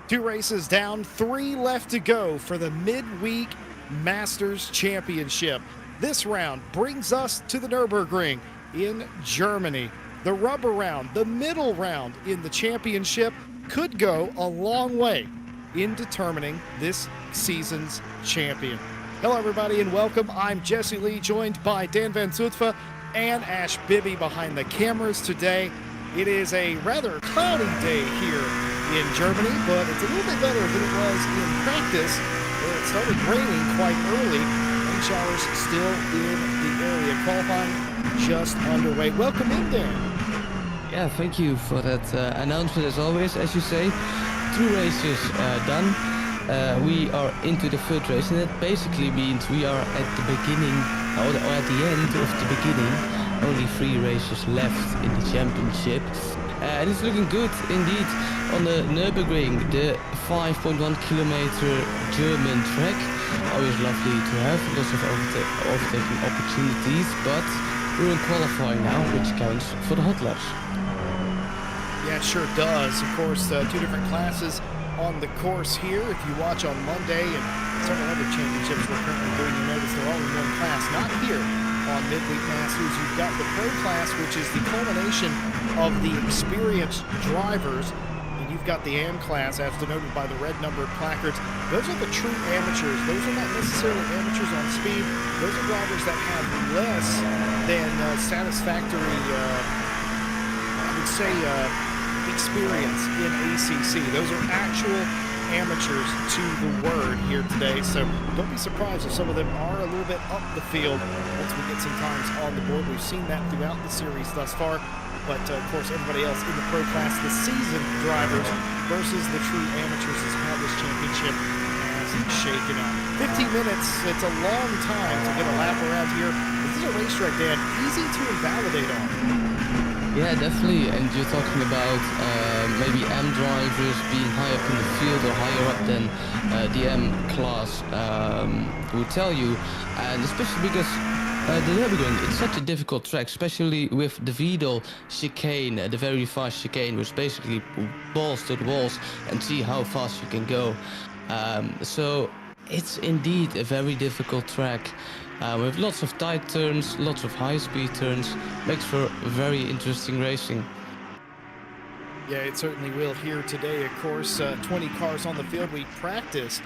Two races down, three left to go for the Midweek Masters Championship. This round brings us to the Nurburgring in Germany. The rubber round, the middle round in the championship, could go a long way in determining this season's champion. Hello, everybody, and welcome. I'm Jesse Lee, joined by Dan Van Zutphen and Ash Bibby behind the cameras today. It is a rather cloudy day here in Germany, but it's a little bit better than it was in practice, where it started raining quite early. Rain showers still in the area. Qualifying just underway. Welcome in, Dan. Yeah, thank you for that announcement as always. As you say, two races done. We are into the third race, and that basically means we are at the beginning, or at the end of the beginning. Only three races left in the championship. And it's looking good indeed on the Nurburgring, the 5.1 kilometer German track. Always lovely to have, lots of overtaking opportunities, but we're in qualifying now, which counts for the hot laps. Yeah, it sure does. Of course, two different classes on the course here. If you watch on Monday and several other championships we're currently doing, you notice they're all in one class. Not here on Midweek Masters. You've got the Pro class, which is the culmination of the experienced drivers, and you've got the AM class, as denoted by the red numbered placards. Those are the true amateurs. Those are not necessarily amateurs on speed. Those are drivers that have less than satisfactory, I would say, experience in ACC. Those are actual amateurs to the word here today, so don't be surprised if some of them are a little bit up the field once we get some times on the board. We've seen that throughout the series thus far, but of course everybody else in the pro class, the seasoned drivers versus the true amateurs, is how this championship has shaken out. 15 minutes, it's a long time to get a lap around here. This is a racetrack, Dan, easy to invalidate on. Yeah, definitely, and you're talking about maybe M drivers being higher up in the field or higher up than the M class would tell you, and especially because the Nürburgring, it's such a difficult track, especially with the Wiedel chicane, the very fast chicane, which basically balls to the walls and see how fast you can go. So it's indeed a very difficult track. With lots of tight turns, lots of high-speed turns, makes for very interesting racing. Yeah, it certainly will here today. Of course, 20 cars on the field. We practiced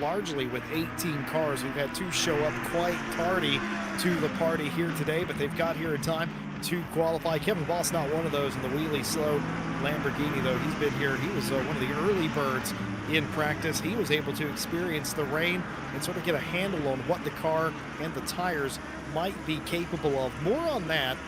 largely with 18 cars. We've had two show up quite tardy to the party here today, but they've got here in time to qualify. Kevin Boss not one of those in the wheelie slow Lamborghini, though. He's been here. He was one of the early birds in practice. He was able to experience the rain and sort of get a handle on what the car and the tires might be capable of. More on that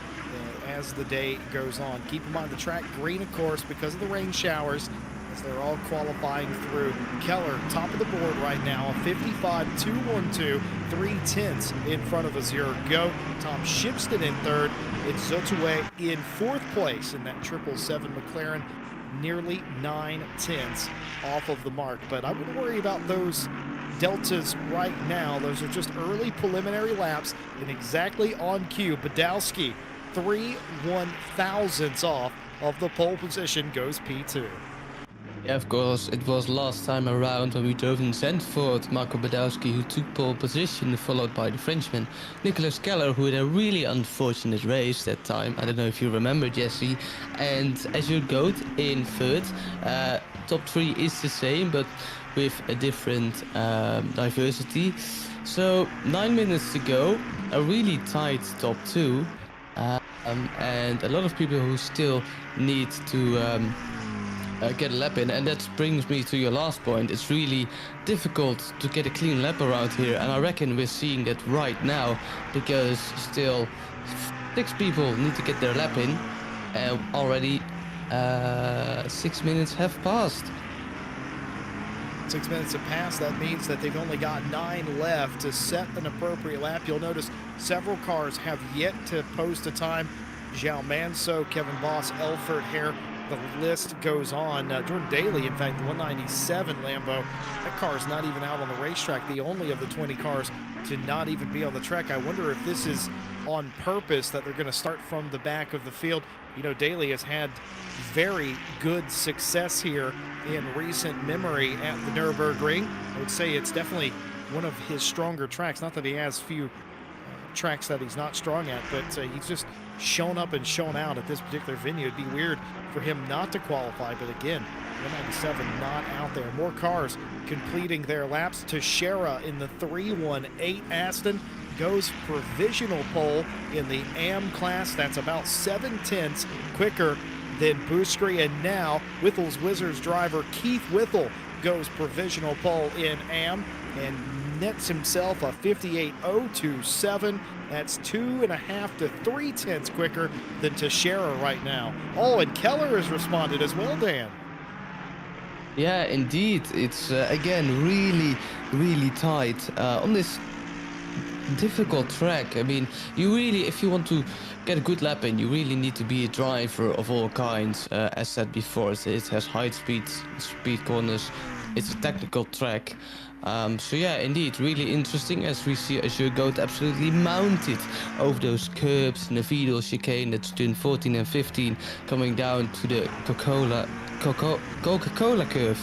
as the day goes on. Keep in mind the track green, of course, because of the rain showers, as they're all qualifying through. Keller, top of the board right now, a 55.212, 3/10 in front of a zero go. Tom Shipston in third. It's Zotue in fourth place in that 777 McLaren, nearly 9/10 off of the mark. But I wouldn't worry about those deltas right now. Those are just early preliminary laps and exactly on cue. Badowski, 3/1000ths off of the pole position, goes P2. Yeah, of course, it was last time around when we drove in Zandvoort, Marco Badowski, who took pole position, followed by the Frenchman Nicolas Keller, who had a really unfortunate race that time. I don't know if you remember, Jesse. And as your goat in third, top three is the same, but with a different diversity. So 9 minutes to go, a really tight top two, and a lot of people who still need to get a lap in, and that brings me to your last point. It's really difficult to get a clean lap around here, and I reckon we're seeing that right now, because still 6 people need to get their lap in, and already 6 minutes have passed. 6 minutes have passed. That means that they've only got 9 left to set an appropriate lap. You'll notice several cars have yet to post a time. Zhao Manso, Kevin Boss, Elfert Hare, the list goes on. Jordan Daly, in fact, the 197 Lambo, that car is not even out on the racetrack, the only of the 20 cars to not even be on the track. I wonder if this is on purpose that they're going to start from the back of the field. You know, Daly has had very good success here in recent memory at the Nurburgring. I would say it's definitely one of his stronger tracks. Not that he has few tracks that he's not strong at, but he's just shown up and shown out at this particular venue. It'd be weird for him not to qualify, but again, 197 not out there. More cars completing their laps. Teixeira in the 318 Aston goes provisional pole in the AM class. That's about 7/10 quicker than Buscri. And now Whittle's Wizards driver Keith Whittle goes provisional pole in AM and nets himself a 58.027. That's 2.5 to 3/10 quicker than Teixeira right now. Oh, and Keller has responded as well, Dan. Yeah, indeed. It's again really tight on this difficult track. I mean, you really, if you want to get a good lap in, you really need to be a driver of all kinds. As said before, it has high speed corners. It's a technical track. So yeah, indeed, really interesting as we see Azure Goat absolutely mounted over those curbs in the Vidal chicane. That's turn 14 and 15, coming down to the Coca-Cola curve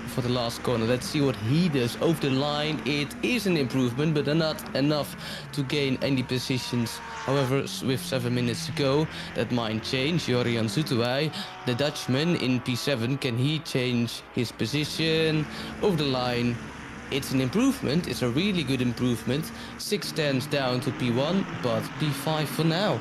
for the last corner. Let's see what he does over the line. It is an improvement, but not enough to gain any positions. However, with 7 minutes to go, that might change. Jorian Zutuai, the Dutchman in P7, can he change his position over the line? It's an improvement. It's a really good improvement. 6/10 down to P1, but P5 for now.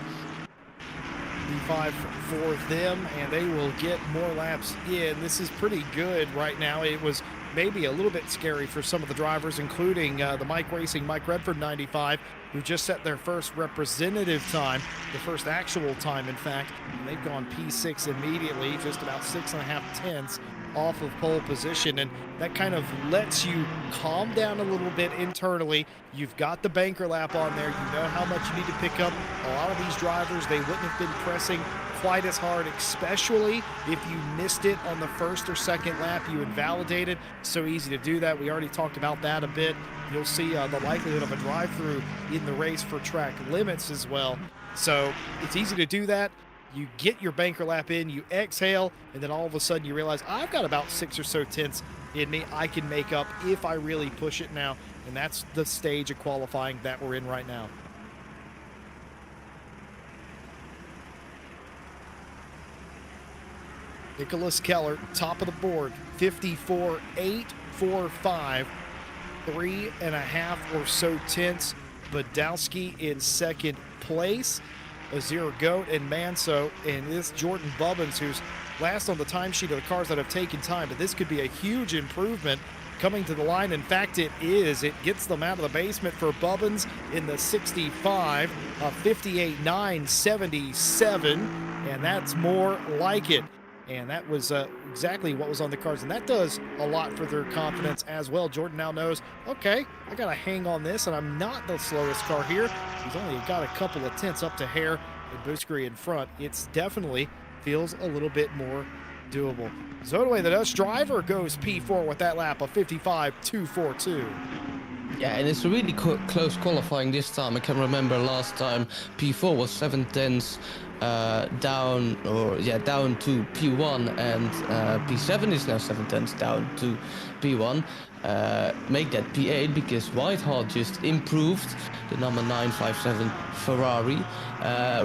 P5 for them, and they will get more laps in. This is pretty good right now. It was maybe a little bit scary for some of the drivers, including the Mike Racing Mike Redford 95, who just set their first representative time, the first actual time, in fact. And they've gone P6 immediately, just about 6.5 tenths off of pole position, and that kind of lets you calm down a little bit internally. You've got the banker lap on there. You know how much you need to pick up. A lot of these drivers, they wouldn't have been pressing quite as hard, especially if you missed it on the first or second lap. You invalidated. So easy to do that. We already talked about that a bit. You'll see the likelihood of a drive-through in the race for track limits as well. So it's easy to do that. You get your banker lap in, you exhale, and then all of a sudden you realize, I've got about 6 or so tenths in me. I can make up if I really push it now. And that's the stage of qualifying that we're in right now. Nicholas Keller, top of the board, 54.845, 3.5 or so tenths. Badowski in second place. Azure Goat and Manso, and this Jordan Bubbins, who's last on the timesheet of the cars that have taken time, but this could be a huge improvement coming to the line. In fact, it is. It gets them out of the basement for Bubbins in the 65, 58.977, and that's more like it. And that was exactly what was on the cards, and that does a lot for their confidence as well. Jordan now knows, okay, I got to hang on this, and I'm not the slowest car here. He's only got a couple of tenths up to Hare and Buscri in front. It's definitely feels a little bit more doable. Zodaway, the Dutch driver, goes P4 with that lap of 55.242. Yeah, and it's a really close qualifying this time. I can remember last time P4 was 7 tenths down to P1, and P7 is now 7 tenths down to P1. Make that P8 because Whitehall just improved the number 957 Ferrari.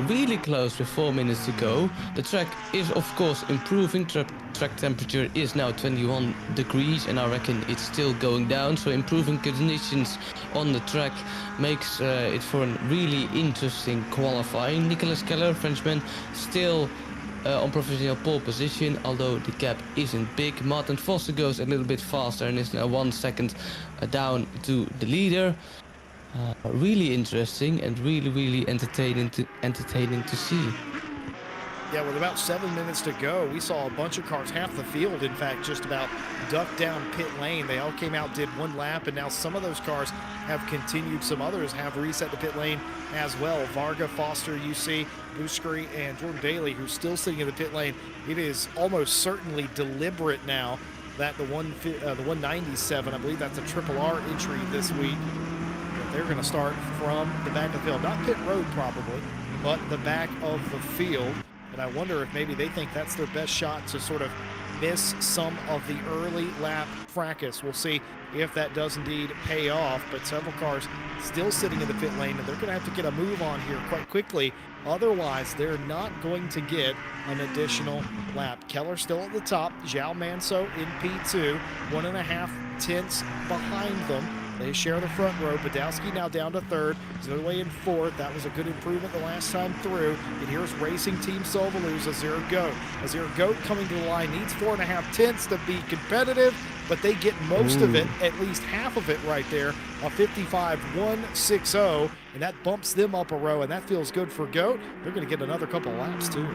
Really close with 4 minutes to go. The track is of course improving. Track temperature is now 21 degrees, and I reckon it's still going down. So improving conditions on the track makes it for a really interesting qualifying. Nicolas Keller, Frenchman, still on provisional pole position, although the gap isn't big. Martin Foster goes a little bit faster and is now 1 second down to the leader. Really interesting and really entertaining to see. Yeah, with about 7 minutes to go, we saw a bunch of cars, half the field, in fact, just about ducked down pit lane. They all came out, did one lap, and now some of those cars have continued. Some others have reset the pit lane as well. Varga, Foster, UC, Buscri, and Jordan Daly, who's still sitting in the pit lane. It is almost certainly deliberate now that the 197, I believe that's a triple R entry this week. they're going to start from the back of the field. Not pit road probably, but the back of the field. And I wonder if maybe they think that's their best shot to sort of miss some of the early lap fracas. We'll see if that does indeed pay off, but several cars still sitting in the pit lane, and they're going to have to get a move on here quite quickly. Otherwise, they're not going to get an additional lap. Keller still at the top. João Manso in P2, 1.5 tenths behind them. They share the front row. Badowski now down to third. Zoe in fourth. That was a good improvement the last time through. And here's Racing Team Solvalu's Azir Goat. Azir Goat coming to the line needs 4.5 tenths to be competitive, but they get most of it, at least half of it right there, a 55.160, and that bumps them up a row, and that feels good for Goat. They're going to get another couple laps too.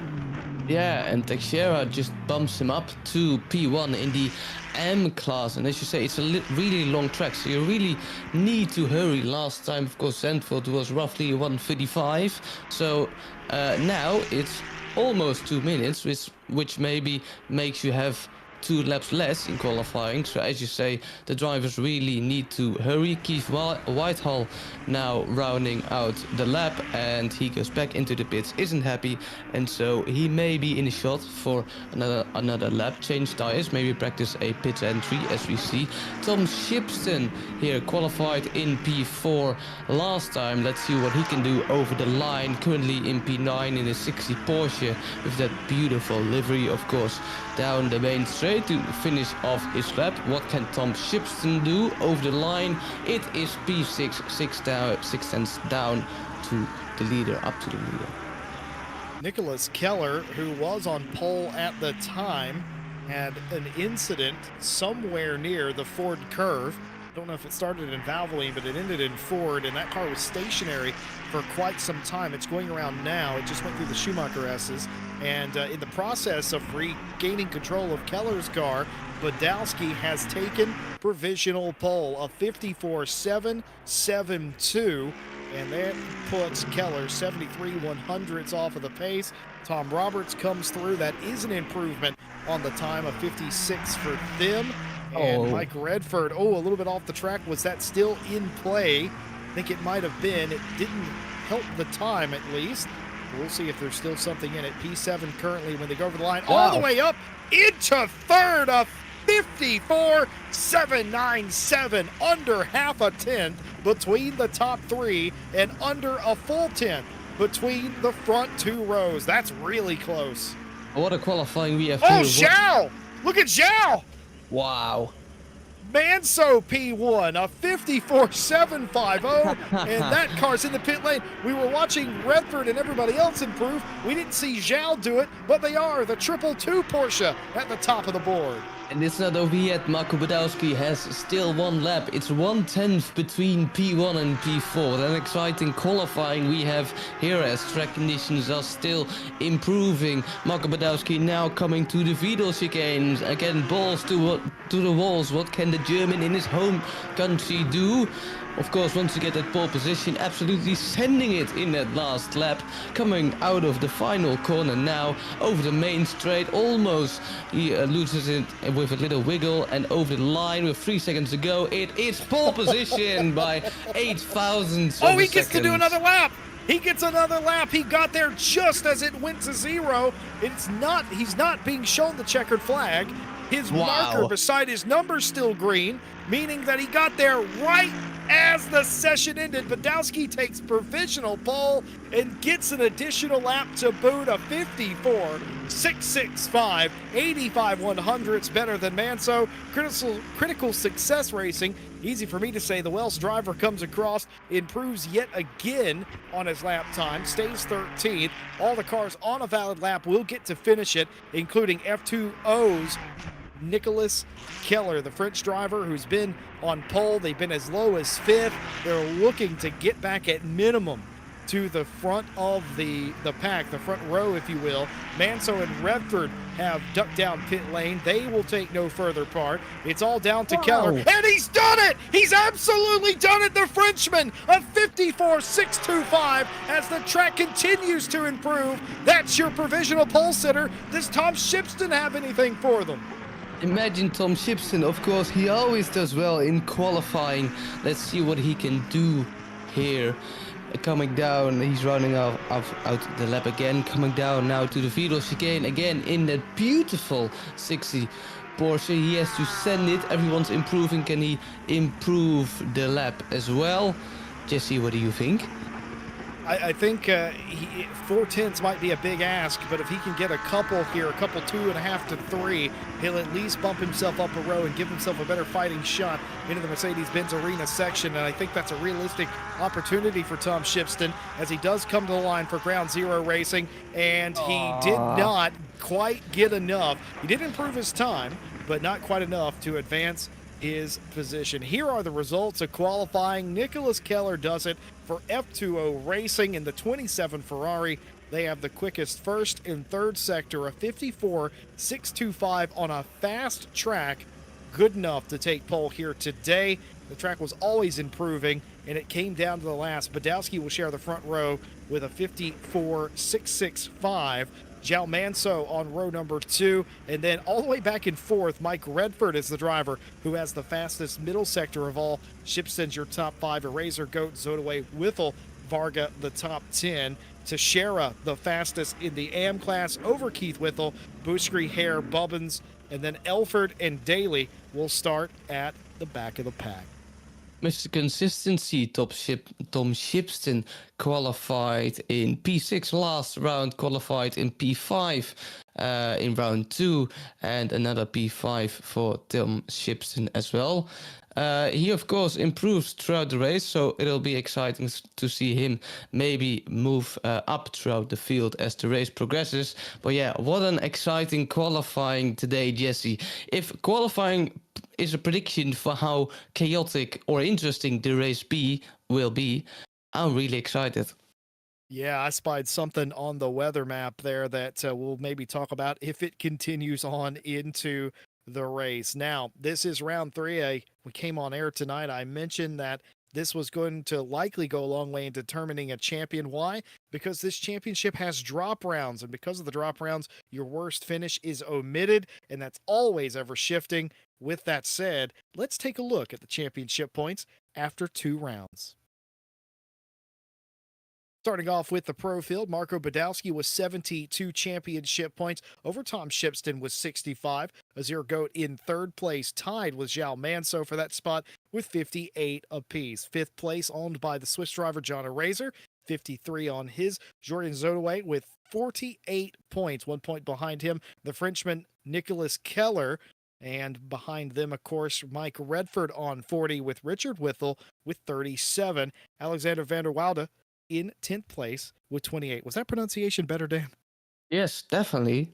Yeah, and Teixeira just bumps him up to P1 in the M class. And as you say, it's a really long track, so you really need to hurry. Last time, of course, Zandvoort was roughly 1:35. So now it's almost 2 minutes, which maybe makes you have 2 laps less in qualifying. So as you say, the drivers really need to hurry. Keith Whitehall now rounding out the lap, and he goes back into the pits, isn't happy, and so he may be in a shot for another lap. Change tires, maybe practice a pit entry, as we see. Tom Shipston here qualified in P4 last time. Let's see what he can do over the line. Currently in P9 in a 60 Porsche with that beautiful livery, of course, down the main straight to finish off his lap. What can Tom Shipston do over the line? It is P6, 6 tenths down to the leader, up to the leader. Nicholas Keller, who was on pole at the time, had an incident somewhere near the Ford curve. I don't know if it started in Valvoline, but it ended in Ford, and that car was stationary for quite some time. It's going around now. It just went through the Schumacher S's, and in the process of regaining control of Keller's car, Badowski has taken provisional pole, a 54.772, and that puts Keller 73/100ths off of the pace. Tom Roberts comes through. That is an improvement on the time of 56 for them. And Mike Redford, a little bit off the track. Was that still in play? I think it might have been. It didn't help the time, at least. We'll see if there's still something in it. P7 currently, when they go over the line, all the way up into third, a 54.797, under half a tenth between the top three and under a full tenth between the front 2 rows. That's really close. What a qualifying we have. Zhao! Look at Zhao! Wow. Manso P1, a 54.750, and that car's in the pit lane. We were watching Redford and everybody else improve. We didn't see Zhao do it, but they are. The 222 Porsche at the top of the board. And it's not over yet. Marco Badowski has still 1 lap. It's 1/10 between P1 and P4. An exciting qualifying we have here as track conditions are still improving. Marco Badowski now coming to the Vidal chicane. Again, balls to the walls. What can the German in his home country do? Of course, once you get that pole position, absolutely sending it in that last lap. Coming out of the final corner now, over the main straight, almost he loses it with a little wiggle, and over the line with 3 seconds to go. It is pole position by 8,000. He gets to do another lap. He gets another lap. He got there just as it went to 0. He's not being shown the checkered flag. His marker beside his number still green, meaning that he got there right as the session ended. Badowski takes provisional pole and gets an additional lap to boot, a 54.665, 85/100ths better than Manso. Critical success racing. Easy for me to say. The Welsh driver comes across, improves yet again on his lap time, stays 13th. All the cars on a valid lap will get to finish it, including F2O's Nicholas Keller, the French driver who's been on pole. They've been as low as 5th. They're looking to get back at minimum to the front of the pack, the front row, if you will. Manso and Redford have ducked down pit lane. They will take no further part. It's all down to Keller, and he's done it! He's absolutely done it, the Frenchman! A 54.625 as the track continues to improve. That's your provisional pole sitter. Does Tom Shipston have anything for them? Imagine Tom Shipston, of course, he always does well in qualifying. Let's see what he can do here. Coming down, he's running out the lap again, coming down now to the Vidal chicane again in that beautiful 60 Porsche. He has to send it, everyone's improving. Can he improve the lap as well? Jesse, what do you think? I think 4/10 might be a big ask, but if he can get a couple here, a couple 2.5 to 3, he'll at least bump himself up a row and give himself a better fighting shot into the Mercedes-Benz Arena section. And I think that's a realistic opportunity for Tom Shipston as he does come to the line for Ground Zero Racing. And he did not quite get enough. He did improve his time, but not quite enough to advance his position. Here are the results of qualifying. Nicholas Keller does it for F2O Racing in the 27 Ferrari. They have the quickest first and third sector, a 54.625 on a fast track. Good enough to take pole here today. The track was always improving, and it came down to the last. Badowski will share the front row with a 54.665. Jao Manso on row number 2, and then all the way back and forth, Mike Redford is the driver who has the fastest middle sector of all. Shipston's your top 5, Eraser, Goat, Zodaway, Whiffle, Varga the top 10. Teixeira the fastest in the AM class over Keith Whittle, Bushry, Hare, Bubbins, and then Elford and Daly will start at the back of the pack. Mr. Consistency, Tom Shipston qualified in P6 last round, qualified in P5 in round 2, and another P5 for Tom Shipston as well. He, of course, improves throughout the race, so it'll be exciting to see him maybe move up throughout the field as the race progresses. But yeah, what an exciting qualifying today, Jesse. If qualifying is a prediction for how chaotic or interesting the race will be, I'm really excited. Yeah, I spied something on the weather map there that we'll maybe talk about if it continues on into the race. Now, this is round 3. We came on air tonight. I mentioned that this was going to likely go a long way in determining a champion. Why? Because this championship has drop rounds, and because of the drop rounds, your worst finish is omitted, and that's always ever shifting. With that said, let's take a look at the championship points after 2 rounds. Starting off with the pro field, Marco Badowski was 72 championship points over Tom Shipston with 65. Azir Goat in third place, tied with Zhao Manso for that spot with 58 apiece. Fifth place owned by the Swiss driver John Eraser, 53 on his. Jordan Zodaway with 48 points, 1 point behind him. The Frenchman Nicholas Keller, and behind them, of course, Mike Redford on 40 with Richard Whittle with 37. Alexander van der Woude in 10th place with 28. Was that pronunciation better, Dan? Yes, definitely.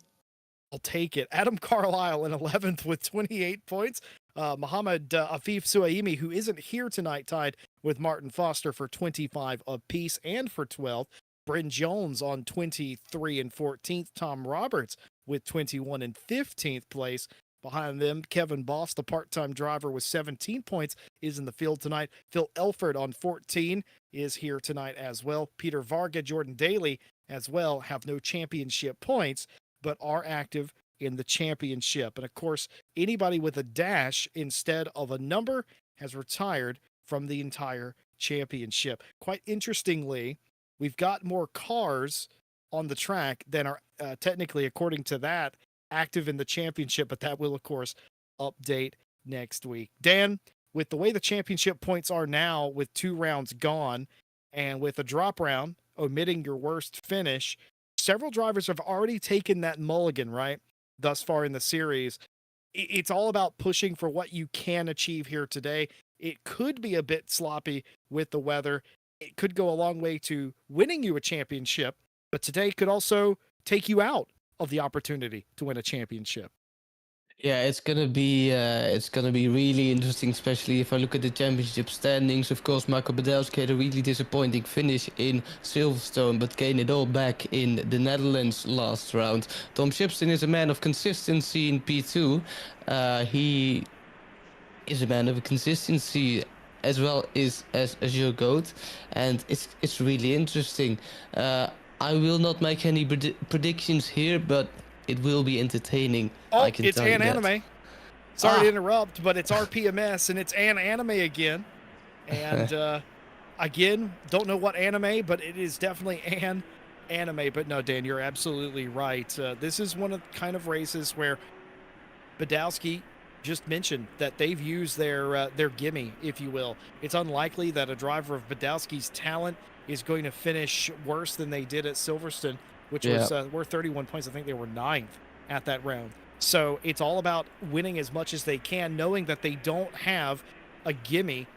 I'll take it. Adam Carlisle in 11th with 28 points. Mohammed Afif Suaimi, who isn't here tonight, tied with Martin Foster for 25 apiece and for 12th. Bryn Jones on 23 and 14th. Tom Roberts with 21 and 15th place. Behind them, Kevin Boss, the part-time driver with 17 points, is in the field tonight. Phil Elford on 14 is here tonight as well. Peter Varga, Jordan Daly as well have no championship points, but are active in the championship. And of course, anybody with a dash instead of a number has retired from the entire championship. Quite interestingly, we've got more cars on the track than are technically, according to that, active in the championship, but that will, of course, update next week. Dan, with the way the championship points are now, with 2 rounds gone, and with a drop round, omitting your worst finish, several drivers have already taken that mulligan, right, thus far in the series. It's all about pushing for what you can achieve here today. It could be a bit sloppy with the weather. It could go a long way to winning you a championship, but today could also take you out of the opportunity to win a championship. Yeah, it's gonna be really interesting, especially if I look at the championship standings. Of course, Marco Badowski had a really disappointing finish in Silverstone, but gained it all back in the Netherlands last round. Tom Shipston is a man of consistency in P2. He is a man of consistency as well as your GOAT, and it's really interesting. I will not make any predictions here, but it will be entertaining. Oh, I can it's tell you An that. Anime. Sorry to interrupt, but it's RPMS and it's An Anime again. And Again, don't know what anime, but it is definitely an anime. But no, Dan, you're absolutely right. This is one of the kind of races where Badowski just mentioned that they've used their gimme, if you will. It's unlikely that a driver of Badowski's talent is going to finish worse than they did at Silverstone, which Yeah. was worth 31 points. I think they were ninth at that round. So it's all about winning as much as they can, knowing that they don't have a gimme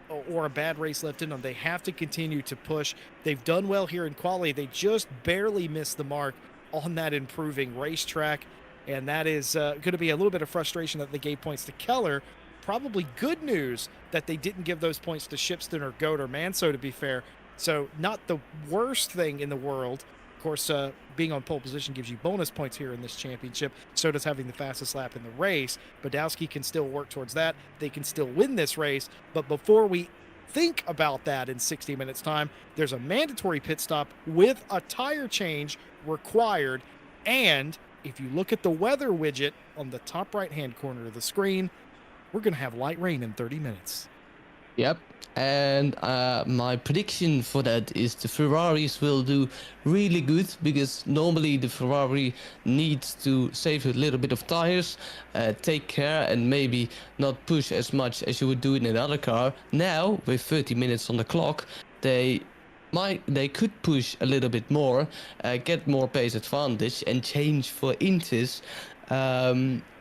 or a bad race left in them. They have to continue to push. They've done well here in quali. They just barely missed the mark on that improving racetrack. And that is going to be a little bit of frustration that they gave points to Keller. Probably good news that they didn't give those points to Shipston or Goat or Manso, to be fair. So not the worst thing in the world. Of course, being on pole position gives you bonus points here in this championship. So does having the fastest lap in the race. Badowski can still work towards that. They can still win this race. But before we think about that in 60 minutes time, there's a mandatory pit stop with a tire change required. And if you look at the weather widget on the top right-hand corner of the screen, we're going to have light rain in 30 minutes. Yep. And my prediction for that is the Ferraris will do really good, because normally the Ferrari needs to save a little bit of tires, take care, and maybe not push as much as you would do in another car. Now, with 30 minutes on the clock, they could push a little bit more, get more pace advantage, and change for inches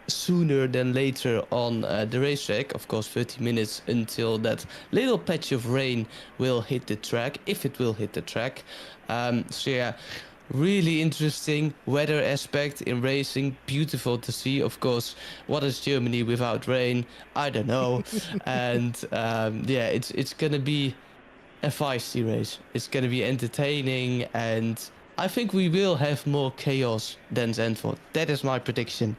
sooner than later on the racetrack. Of course, 30 minutes until that little patch of rain will hit the track, if it will hit the track. So yeah, really interesting weather aspect in racing. Beautiful to see. Of course, what is Germany without rain? I don't know. And yeah, it's gonna be a feisty race. It's gonna be entertaining, and I think we will have more chaos than Zandvoort. That is my prediction.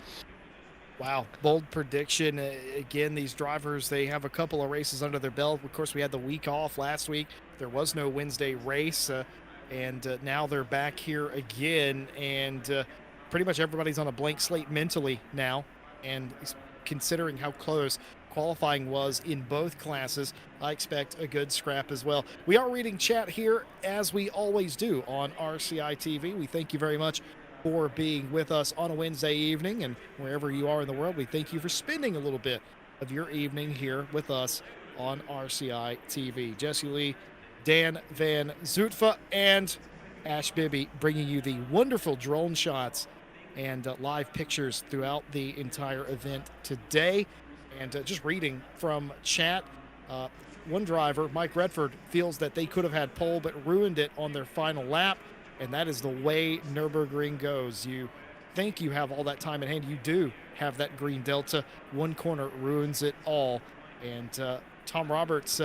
Wow, bold prediction. Again, these drivers, they have a couple of races under their belt. Of course, we had the week off last week. There was no Wednesday race, and now they're back here again. And pretty much everybody's on a blank slate mentally now. And considering how close qualifying was in both classes, I expect a good scrap as well. We are reading chat here, as we always do on RCI TV. We thank you very much for being with us on a Wednesday evening, and wherever you are in the world, we thank you for spending a little bit of your evening here with us on RCI TV. Jesse Lee, Dan Van Zutphen, and Ash Bibby bringing you the wonderful drone shots and live pictures throughout the entire event today. And just reading from chat, one driver, Mike Redford, feels that they could have had pole but ruined it on their final lap. And that is the way Nurburgring goes. You think you have all that time in hand. You do have that green delta. One corner ruins it all. And Tom Roberts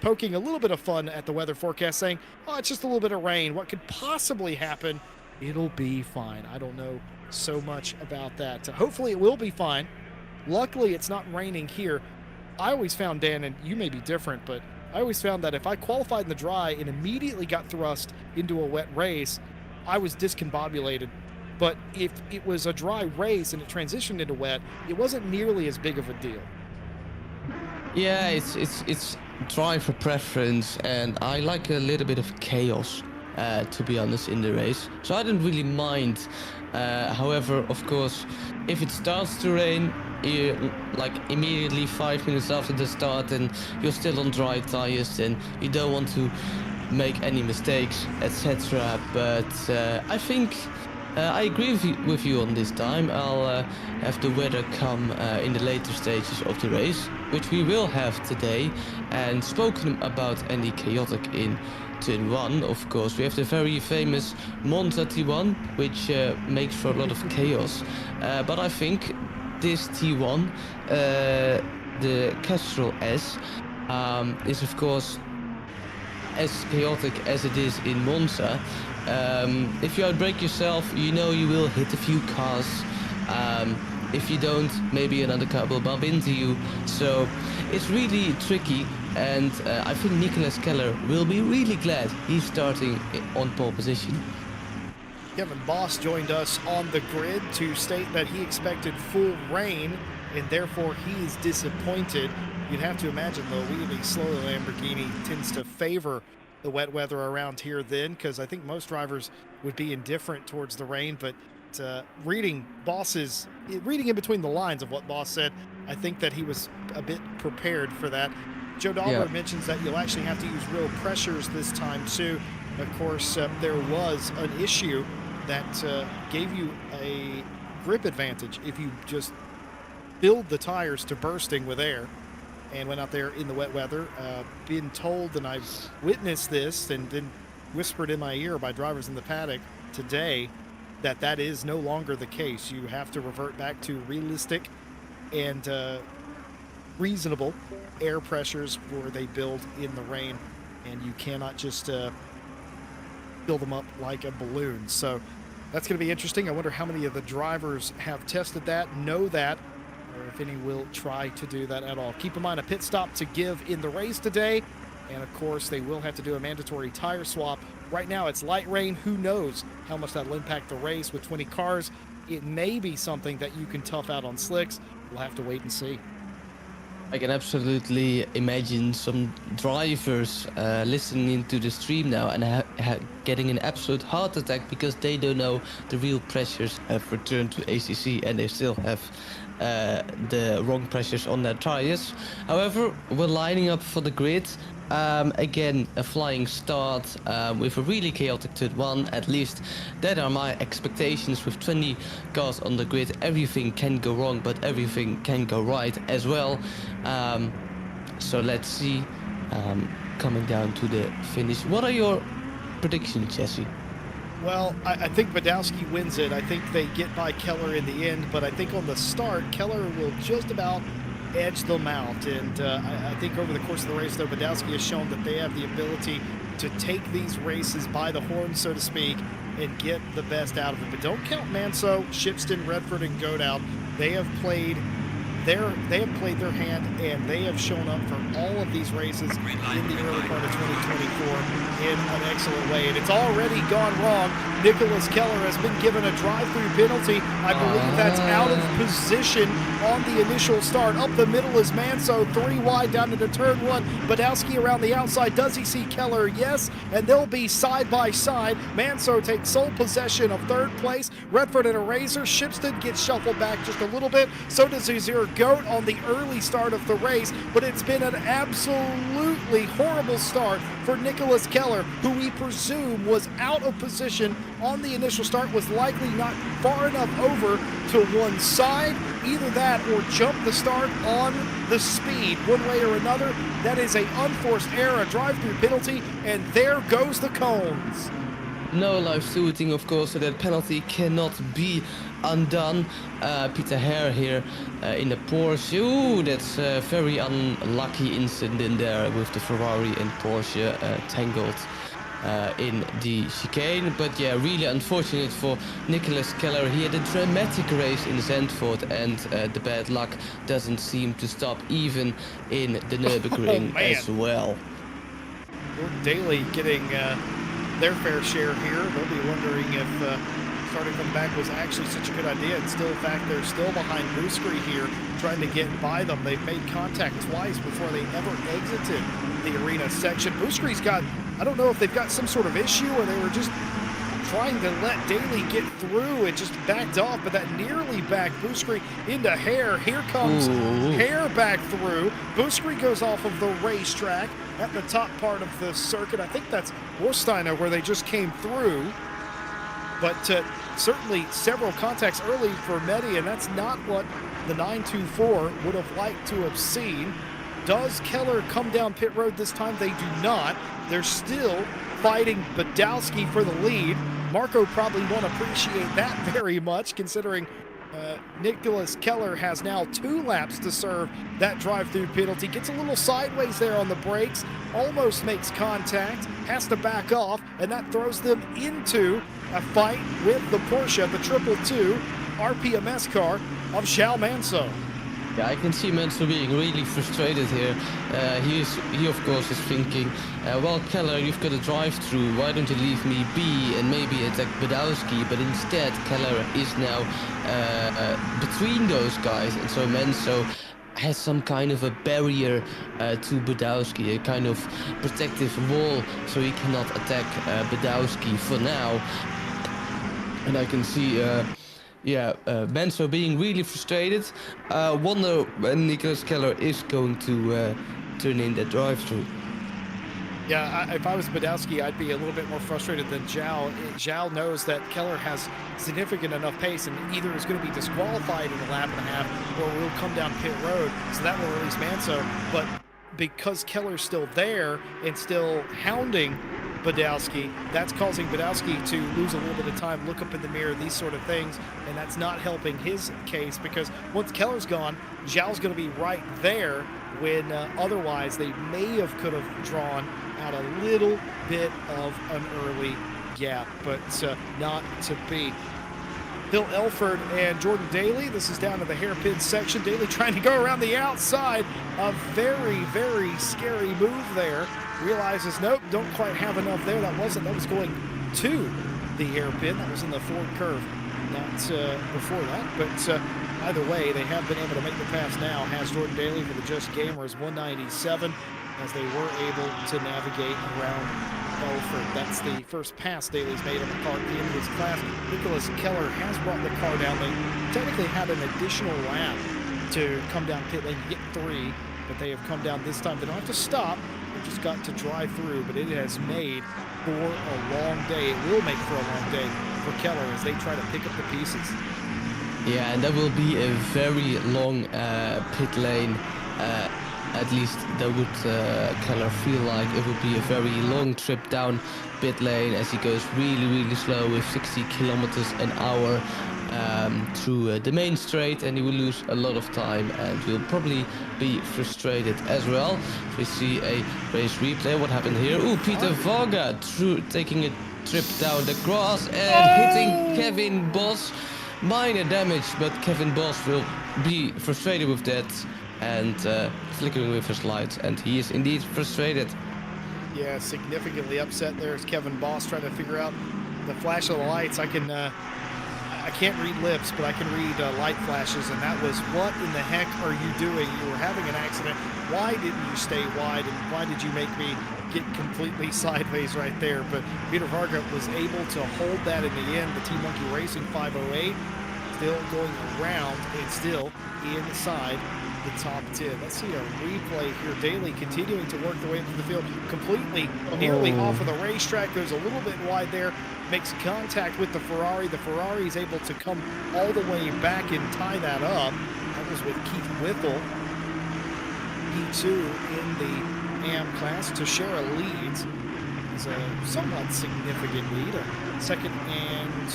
poking a little bit of fun at the weather forecast, saying, oh, it's just a little bit of rain. What could possibly happen? It'll be fine. I don't know so much about that. Hopefully it will be fine. Luckily, it's not raining here. I always found, Dan, and you may be different, but I always found that if I qualified in the dry and immediately got thrust into a wet race, I was discombobulated. But if it was a dry race and it transitioned into wet, it wasn't nearly as big of a deal. Yeah, it's driver preference, and I like a little bit of chaos, to be honest, in the race. So I don't really mind. However, of course, if it starts to rain, like immediately 5 minutes after the start, and you're still on dry tires, then you don't want to make any mistakes, etc. But I think I agree with you on this time. I'll have the weather come in the later stages of the race, which we will have today. And spoken about any chaotic in Turn 1, of course, we have the very famous Monza T1, which makes for a lot of chaos. But I think this T1, the Castrol S, is of course as chaotic as it is in Monza. If you outbrake yourself, you know you will hit a few cars. If you don't, maybe another car will bump into you. So it's really tricky, and I think Nicolas Keller will be really glad he's starting on pole position. Kevin Boss joined us on the grid to state that he expected full rain, and therefore he is disappointed. you'd have to imagine the wheelie slowly Lamborghini tends to favor the wet weather around here then, because I think most drivers would be indifferent towards the rain. But reading in between the lines of what Boss said, I think that he was a bit prepared for that. Joe Dahlberg mentions that you'll actually have to use real pressures this time too. Of course, there was an issue that gave you a grip advantage if you just filled the tires to bursting with air and went out there in the wet weather. Been told, and I've witnessed this and been whispered in my ear by drivers in the paddock today, that that is no longer the case. You have to revert back to realistic and reasonable air pressures where they build in the rain, and you cannot just fill them up like a balloon. So that's going to be interesting. I wonder how many of the drivers have tested that, know that, or if any will try to do that at all. Keep in mind, a pit stop to give in the race today, and of course they will have to do a mandatory tire swap. Right now it's light rain. Who knows how much that'll impact the race with 20 cars. It may be something that you can tough out on slicks. We'll have to wait and see. I can absolutely imagine some drivers listening into the stream now and getting an absolute heart attack because they don't know the real pressures have returned to ACC and they still have the wrong pressures on their tires. However, we're lining up for the grid. Again, a flying start with a really chaotic turn one. At least that are my expectations. With 20 cars on the grid, everything can go wrong, but everything can go right as well. So let's see, coming down to the finish. What are your predictions, Jesse? Well, I think Badowski wins it. I think they get by Keller in the end, but I think on the start, Keller will just about edge them out. And I think over the course of the race, though, Badowski has shown that they have the ability to take these races by the horn, so to speak, and get the best out of it. But don't count Manso, Shipston, Redford, and Godout. They have played their hand, and they have shown up for all of these races in the early part of 2024 in an excellent way. And it's already gone wrong. Nicholas Keller has been given a drive-through penalty. I believe that's out of position on the initial start. Up the middle is Manso, 3 wide down into turn one. Badowski around the outside. Does he see Keller? Yes, and they'll be side by side. Manso takes sole possession of third place. Redford and a Razor. Shipston gets shuffled back just a little bit. So does Azir Goat on the early start of the race, but it's been an absolutely horrible start for Nicholas Keller, who we presume was out of position on the initial start, was likely not far enough over to one side, either that or jump the start on the speed one way or another. That is a unforced error, a drive-through penalty, and there goes the cones. No live shooting, of course, so that penalty cannot be undone. Peter Hare here in the Porsche. Ooh, that's a very unlucky incident in there with the Ferrari and Porsche tangled in the chicane. But yeah, really unfortunate for Nicholas Keller. He had a dramatic race in Zandvoort, and the bad luck doesn't seem to stop even in the Nurburgring as well. Jordan Daly getting their fair share here. They'll be wondering if starting from back was actually such a good idea. And still, in fact, they're still behind Bouskery here, trying to get by them. They've made contact twice before they ever exited the arena section. Bouskery's got, I don't know if they've got some sort of issue or they were just trying to let Daly get through. It just backed off, but that nearly backed Bouskery into Hare. Here comes Hare back through. Bouskery goes off of the racetrack at the top part of the circuit. I think that's Warsteiner where they just came through. But certainly several contacts early for Mehdi, and that's not what the 924 would have liked to have seen. Does Keller come down pit road this time? They do not. They're still fighting Badowski for the lead. Marco probably won't appreciate that very much, considering Nicholas Keller has now 2 laps to serve that drive-through penalty. Gets a little sideways there on the brakes, almost makes contact, has to back off, and that throws them into a fight with the Porsche, the 222 RPMS car of Xiao Manso. Yeah, I can see Manso being really frustrated here. He of course is thinking, well, Keller, you've got a drive-through, why don't you leave me be and maybe attack Badowski? But instead, Keller is now between those guys, and so Manso has some kind of a barrier to Badowski, a kind of protective wall, so he cannot attack Badowski for now. And I can see, Benzo being really frustrated. Wonder when Nicholas Keller is going to turn in that drive-through. Yeah, if I was Badowski, I'd be a little bit more frustrated than Zhao. Zhao knows that Keller has significant enough pace and either is going to be disqualified in a lap and a half or will come down pit road, so that will release Manso. But because Keller's still there and still hounding Badowski, that's causing Badowski to lose a little bit of time, look up in the mirror, these sort of things, and that's not helping his case because once Keller's gone, Zhao's going to be right there when otherwise they could have drawn out a little bit of an early gap, but not to be. Bill Elford and Jordan Daly, this is down to the hairpin section. Daly trying to go around the outside. A very, very scary move there. Realizes, nope, don't quite have enough there. That was going to the hairpin. That was in the forward curve, not before that. But either way, they have been able to make the pass now. Has Jordan Daly for the Just Gamers 197 as they were able to navigate around Elford. That's the first pass Daly's made on the car in his class. Nicholas Keller has brought the car down. They technically had an additional lap to come down pit lane to get 3, but they have come down this time. They don't have to stop. They've just got to drive through, but it has made for a long day. It will make for a long day for Keller as they try to pick up the pieces. Yeah, and that will be a very long pit lane. At least that would Keller feel like. It would be a very long trip down pit lane as he goes really, really slow with 60 kilometers an hour through the main straight, and he will lose a lot of time and will probably be frustrated as well. We see a race replay. What happened here? Ooh, Peter Varga taking a trip down the grass and hitting Kevin Boss. Minor damage, but Kevin Boss will be frustrated with that and flickering with his lights, and he is indeed frustrated. Yeah, significantly upset. There's Kevin Boss trying to figure out the flash of the lights. I can't read lips, but I can read light flashes, and that was, what in the heck are you doing? You were having an accident. Why didn't you stay wide, and why did you make me get completely sideways right there? But Peter Varga was able to hold that in the end. The Team Monkey Racing 508 still going around and still inside the top 10. Let's see a replay here. Daly continuing to work their way into the field, completely nearly off of the racetrack. Goes a little bit wide there, makes contact with the Ferrari. The Ferrari is able to come all the way back and tie that up. That was with Keith Whipple, P2 in the AM class. Teixeira leads. It's a somewhat significant lead, a second and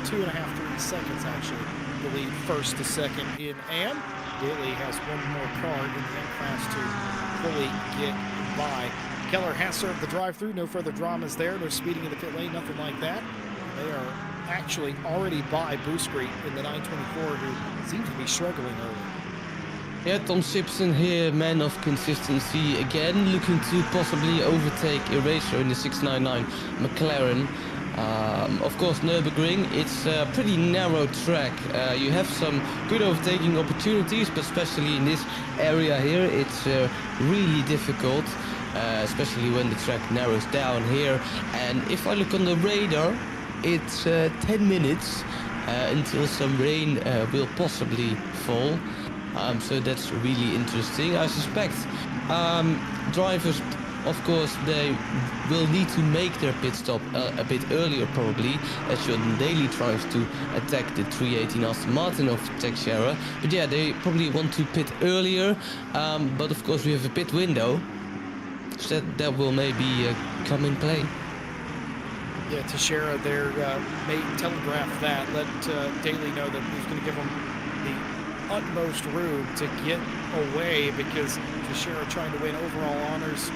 2.5, 3 seconds actually. The lead first to second in AM. Daly has one more car in the M class to fully get by. Keller has served the drive-through. No further dramas there. No speeding in the pit lane, nothing like that. They are actually already by Bousquet in the 924, who seems to be struggling early. Yeah, Tom Simpson here, man of consistency again, looking to possibly overtake a racer in the 699 McLaren. Of course, Nurburgring, it's a pretty narrow track. You have some good overtaking opportunities, but especially in this area here, it's really difficult, especially when the track narrows down here. And if I look on the radar, it's 10 minutes until some rain will possibly fall. So that's really interesting. I suspect drivers, of course, they will need to make their pit stop a bit earlier probably, as Jordan Daly tries to attack the 318 Aston Martin of Teixeira. But yeah, they probably want to pit earlier, but of course we have a pit window, so that will maybe come in play. Yeah, Teixeira there may telegraph that, let Daly know that he's going to give him the utmost room to get away, because Teixeira trying to win overall honors,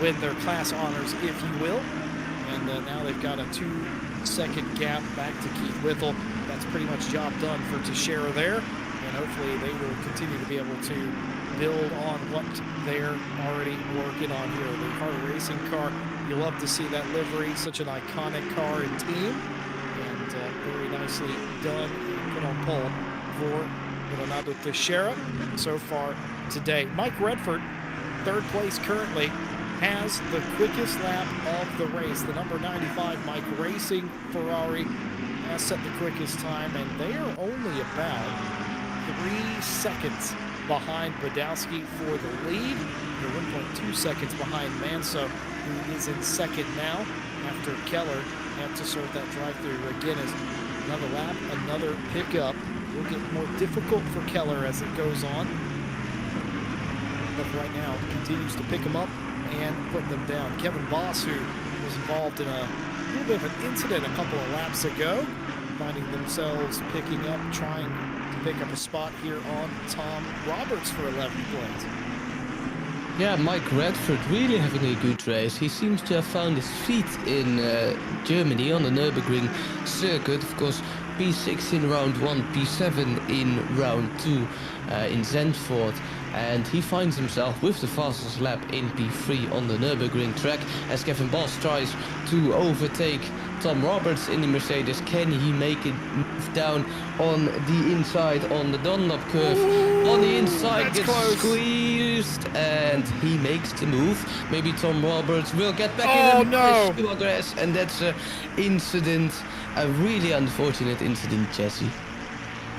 win their class honors, if you will. And now they've got a 2-second gap back to Keith Whittle. That's pretty much job done for Teixeira there. And hopefully they will continue to be able to build on what they're already working on here. The Carter Racing car, you love to see that livery, such an iconic car and team. And very nicely done and put on pole for Granado Teixeira so far today. Mike Redford, third place currently, has the quickest lap of the race. The number 95 Mike Racing Ferrari has set the quickest time, and they are only about 3 seconds behind Badowski for the lead. They're 1.2 seconds behind Manso, who is in second now after Keller had to serve that drive-through. Again, as another lap, another pickup. Will get more difficult for Keller as it goes on. But right now, continues to pick them up and put them down. Kevin Boss, who was involved in a little bit of an incident a couple of laps ago, finding themselves picking up, trying to pick up a spot here on Tom Roberts for 11th place. Yeah, Mike Redford really having a good race. He seems to have found his feet in Germany on the Nurburgring circuit. Of course, P6 in round 1, P7 in round 2 in Zandvoort. And he finds himself with the fastest lap in P3 on the Nürburgring track as Kevin Boss tries to overtake Tom Roberts in the Mercedes. Can he make it move down on the inside on the Dunlop curve? Ooh, on the inside gets close. Squeezed and he makes the move. Maybe Tom Roberts will get back in no. to aggress, and that's an incident, a really unfortunate incident, Jesse.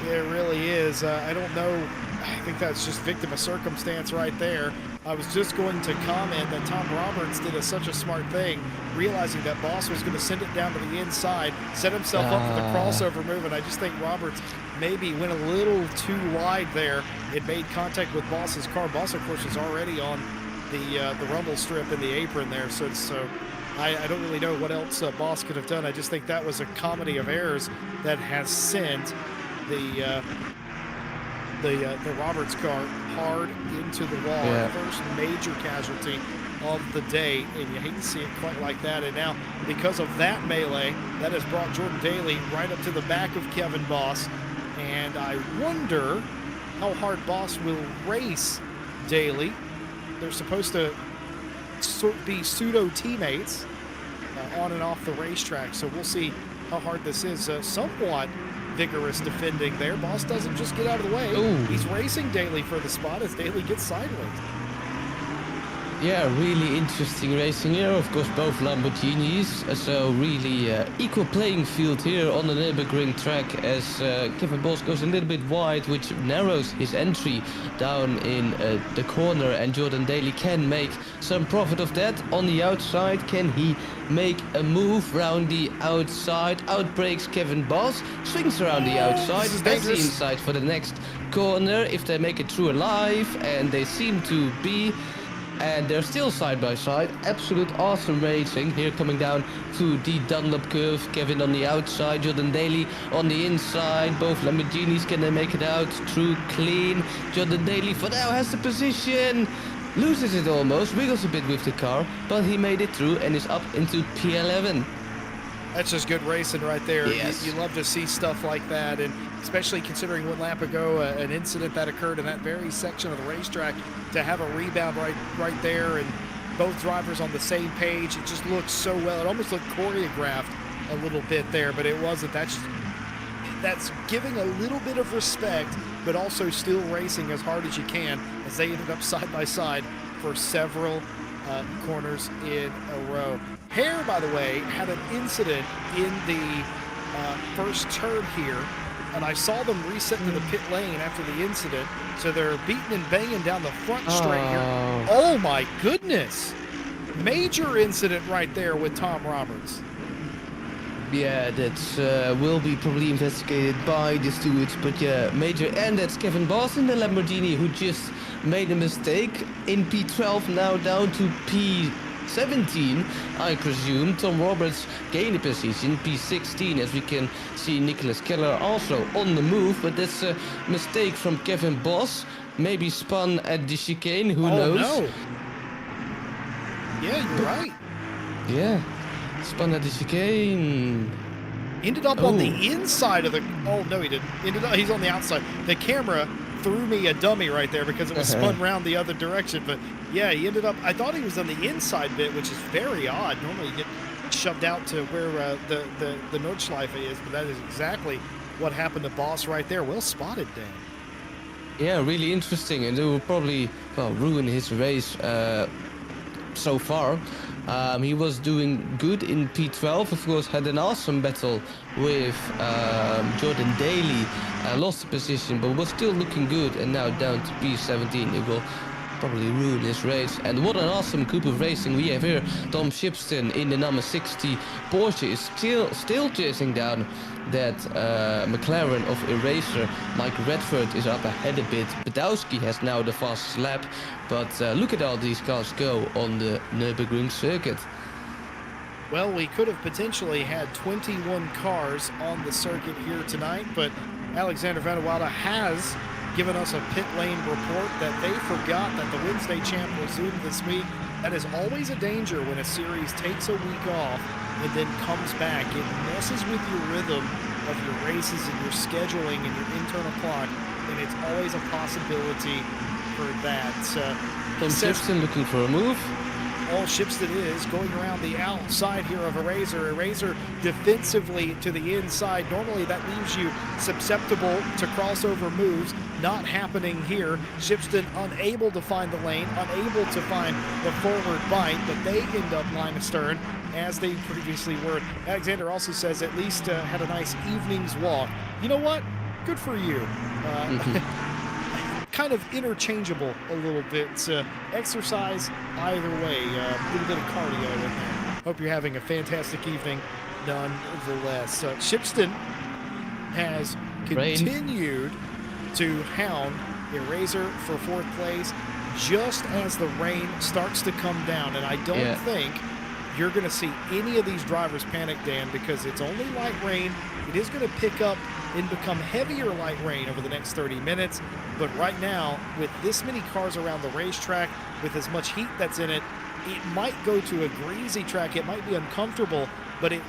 It really is. I don't know. I think that's just victim of circumstance right there. I was just going to comment that Tom Roberts did such a smart thing, realizing that Boss was going to send it down to the inside, set himself up for the crossover move, and I just think Roberts maybe went a little too wide there. It made contact with Boss's car. Boss, of course, is already on the rumble strip in the apron there, so I don't really know what else Boss could have done. I just think that was a comedy of errors that has sent the Roberts car hard into the wall. Yeah. First major casualty of the day, and you hate to see it quite like that. And now, because of that melee, that has brought Jordan Daly right up to the back of Kevin Boss. And I wonder how hard Boss will race Daly. They're supposed to be pseudo teammates on and off the racetrack, so we'll see how hard this is. Somewhat vigorous defending there. Boss doesn't just get out of the way. Ooh. He's racing Daly for the spot as Daly gets sideways. Yeah, really interesting racing here. Of course, both Lamborghinis. So really equal playing field here on the Nürburgring track as Kevin Boss goes a little bit wide, which narrows his entry down in the corner, and Jordan Daly can make some profit of that. On the outside, can he make a move round the outside? Outbreaks Kevin Boss, swings around the outside, This is back the dangerous. inside for the next corner if they make it through alive, and they seem to be. And they're still side by side. Absolute awesome racing here, coming down to the Dunlop curve. Kevin on the outside, Jordan Daly on the inside. Both Lamborghinis, can they make it out through clean? Jordan Daly for now has the position. Loses it almost, wiggles a bit with the car, but he made it through and is up into P11. That's just good racing right there. Yes. You love to see stuff like that, and especially considering one lap ago, an incident that occurred in that very section of the racetrack, to have a rebound right there and both drivers on the same page. It just looked so well. It almost looked choreographed a little bit there, but it wasn't. That's giving a little bit of respect, but also still racing as hard as you can, as they ended up side by side for several corners in a row. Hare, by the way, had an incident in the first turn here, and I saw them reset to the pit lane after the incident, so they're beating and banging down the front straight here. Oh my goodness! Major incident right there with Tom Roberts. Yeah, that will be probably investigated by the stewards, but yeah, major. And that's Kevin Boss in the Lamborghini, who just made a mistake in P12, now down to P17, I presume. Tom Roberts gained a position, P16, as we can see Nicholas Keller also on the move, but that's a mistake from Kevin Boss. Maybe spun at the chicane, who knows? No. Yeah, you're right. Yeah. Spun at the chicane. Ended up on the inside of the... Oh, no, he didn't. He's on the outside. The camera threw me a dummy right there because it was spun around the other direction. But, yeah, he ended up... I thought he was on the inside bit, which is very odd. Normally you get shoved out to where the Nordschleife is, but that is exactly what happened to Boss right there. Well spotted, Dan. Yeah, really interesting, and it will probably ruin his race so far. He was doing good in P12, of course, had an awesome battle with Jordan Daly, lost the position, but was still looking good, and now down to P17. It will probably ruin his race. And what an awesome group of racing we have here. Tom Shipston in the number 60 Porsche is still chasing down that McLaren of Eraser. Mike Redford is up ahead a bit. Badowski has now the fastest lap, but look at all these cars go on the Nurburgring circuit. Well, we could have potentially had 21 cars on the circuit here tonight, but Alexander Van der Welde has given us a pit lane report that they forgot that the Wednesday champ resumed this week. That is always a danger when a series takes a week off and then comes back. It messes with your rhythm of your races and your scheduling and your internal clock, and it's always a possibility for that. Tom Shipston looking for a move. All Shipston is going around the outside here of Eraser. Eraser defensively to the inside. Normally that leaves you susceptible to crossover moves. Not happening here. Shipston unable to find the lane, unable to find the forward bite, but they end up line astern as they previously were. Alexander also says at least had a nice evening's walk. You know what? Good for you. Kind of interchangeable a little bit. Exercise either way. A little bit of cardio in there. Hope you're having a fantastic evening nonetheless. Shipston has continued to hound Eraser for fourth place just as the rain starts to come down. And I don't think you're going to see any of these drivers panic, Dan, because it's only light rain. It is going to pick up and become heavier light rain over the next 30 minutes. But right now, with this many cars around the racetrack, with as much heat that's in it, it might go to a greasy track. It might be uncomfortable, but it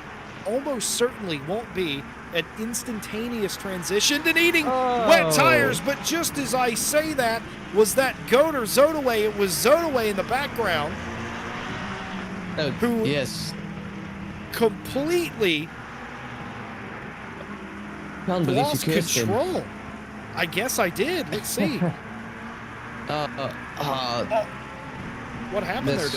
almost certainly won't be an instantaneous transition to needing wet tires. But just as I say that, was that Goat or Zodaway? It was Zodaway in the background who completely lost control. I guess I did. Let's see. What happened there,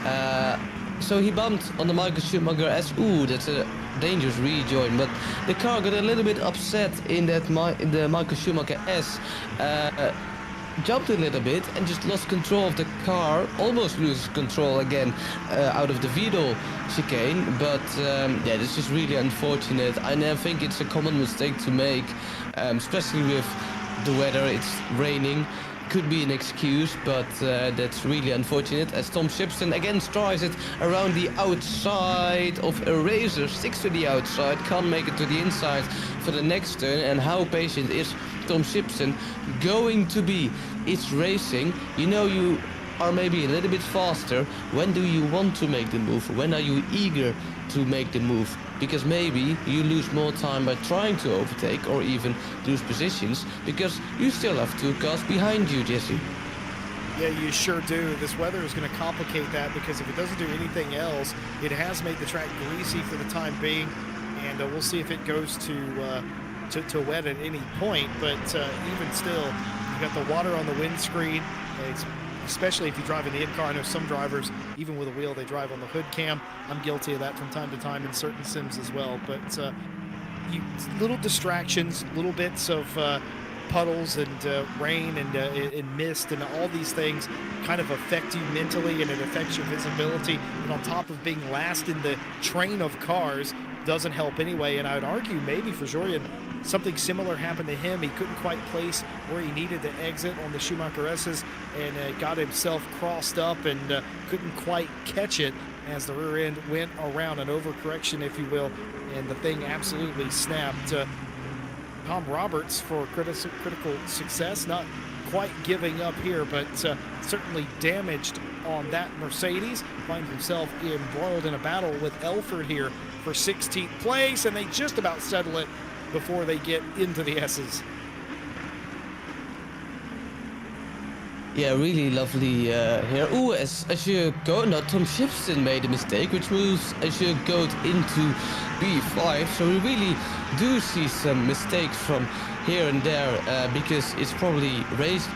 Dan? So he bumped on the Michael Schumacher S. Ooh, that's a dangerous rejoin. But the car got a little bit upset in that the Michael Schumacher S. Jumped a little bit and just lost control of the car. Almost loses control again out of the Vidal chicane. But yeah, this is really unfortunate. I never think it's a common mistake to make, especially with the weather. It's raining. Could be an excuse, but that's really unfortunate as Tom Shipston again tries it around the outside of Eraser, sticks to the outside, can't make it to the inside for the next turn. And how patient is Tom Shipston going to be? It's racing. You know, you are maybe a little bit faster. When do you want to make the move? When are you eager to make the move? Because maybe you lose more time by trying to overtake or even lose positions because you still have two cars behind you, Jesse. Yeah, you sure do. This weather is going to complicate that because if it doesn't do anything else, it has made the track greasy for the time being, and we'll see if it goes to wet at any point. But even still, you got the water on the windscreen. Especially if you drive in the in-car. I know some drivers, even with a wheel, they drive on the hood cam. I'm guilty of that from time to time in certain sims as well. But little distractions, little bits of puddles and rain and mist and all these things kind of affect you mentally, and it affects your visibility. And on top of being last in the train of cars, doesn't help anyway. And I would argue maybe for Jorian, something similar happened to him. He couldn't quite place where he needed to exit on the Schumacher S's and got himself crossed up and couldn't quite catch it as the rear end went around, an overcorrection, if you will, and the thing absolutely snapped. Tom Roberts for critical success, not quite giving up here, but certainly damaged on that Mercedes. Finds himself embroiled in a battle with Elford here for 16th place, and they just about settle it before they get into the S's. Yeah, really lovely here. Ooh, as you go, no, Tom Shipston made a mistake, which moves as you go into B5. So we really do see some mistakes from here and there because it's probably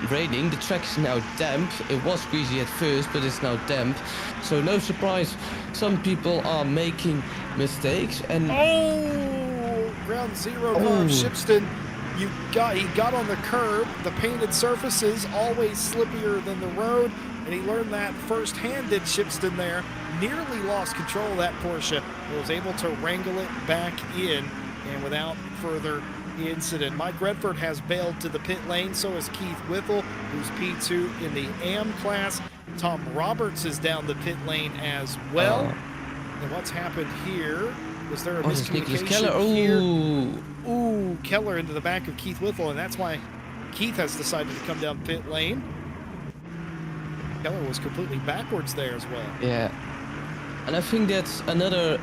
raining. The track is now damp. It was greasy at first, but it's now damp. So no surprise, some people are making mistakes. And ground zero car of Shipston. He got on the curb. The painted surfaces always slippier than the road, and he learned that firsthand. Did Shipston there? Nearly lost control of that Porsche, but was able to wrangle it back in, and without further incident. Mike Redford has bailed to the pit lane. So is Keith Whittle, who's P2 in the AM class. Tom Roberts is down the pit lane as well. And what's happened here? Was there a miscommunication here? Ooh, Keller into the back of Keith Whittle, and that's why Keith has decided to come down pit lane. Keller was completely backwards there as well. Yeah, and I think that's another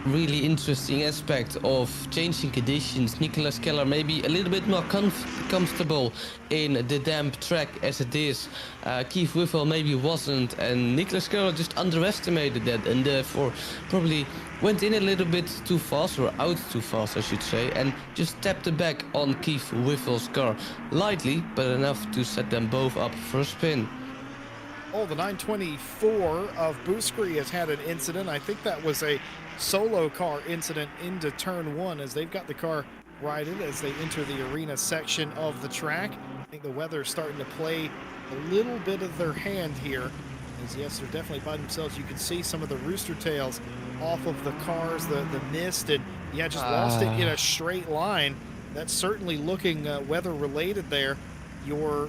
really interesting aspect of changing conditions. Nicolas Keller maybe a little bit more comfortable in the damp track as it is. Keith Whittle maybe wasn't, and Nicolas Keller just underestimated that, and therefore probably went in a little bit too fast, or out too fast I should say, and just tapped the back on Keith Whittle's car. Lightly, but enough to set them both up for a spin. Oh, the 924 of Booskry has had an incident. I think that was a solo car incident into turn one, as they've got the car righted as they enter the arena section of the track. I think the weather is starting to play a little bit of their hand here, as yes, they're definitely by themselves. You can see some of the rooster tails off of the cars, the mist, and yeah, just lost it in a straight line. That's certainly looking weather related there. Your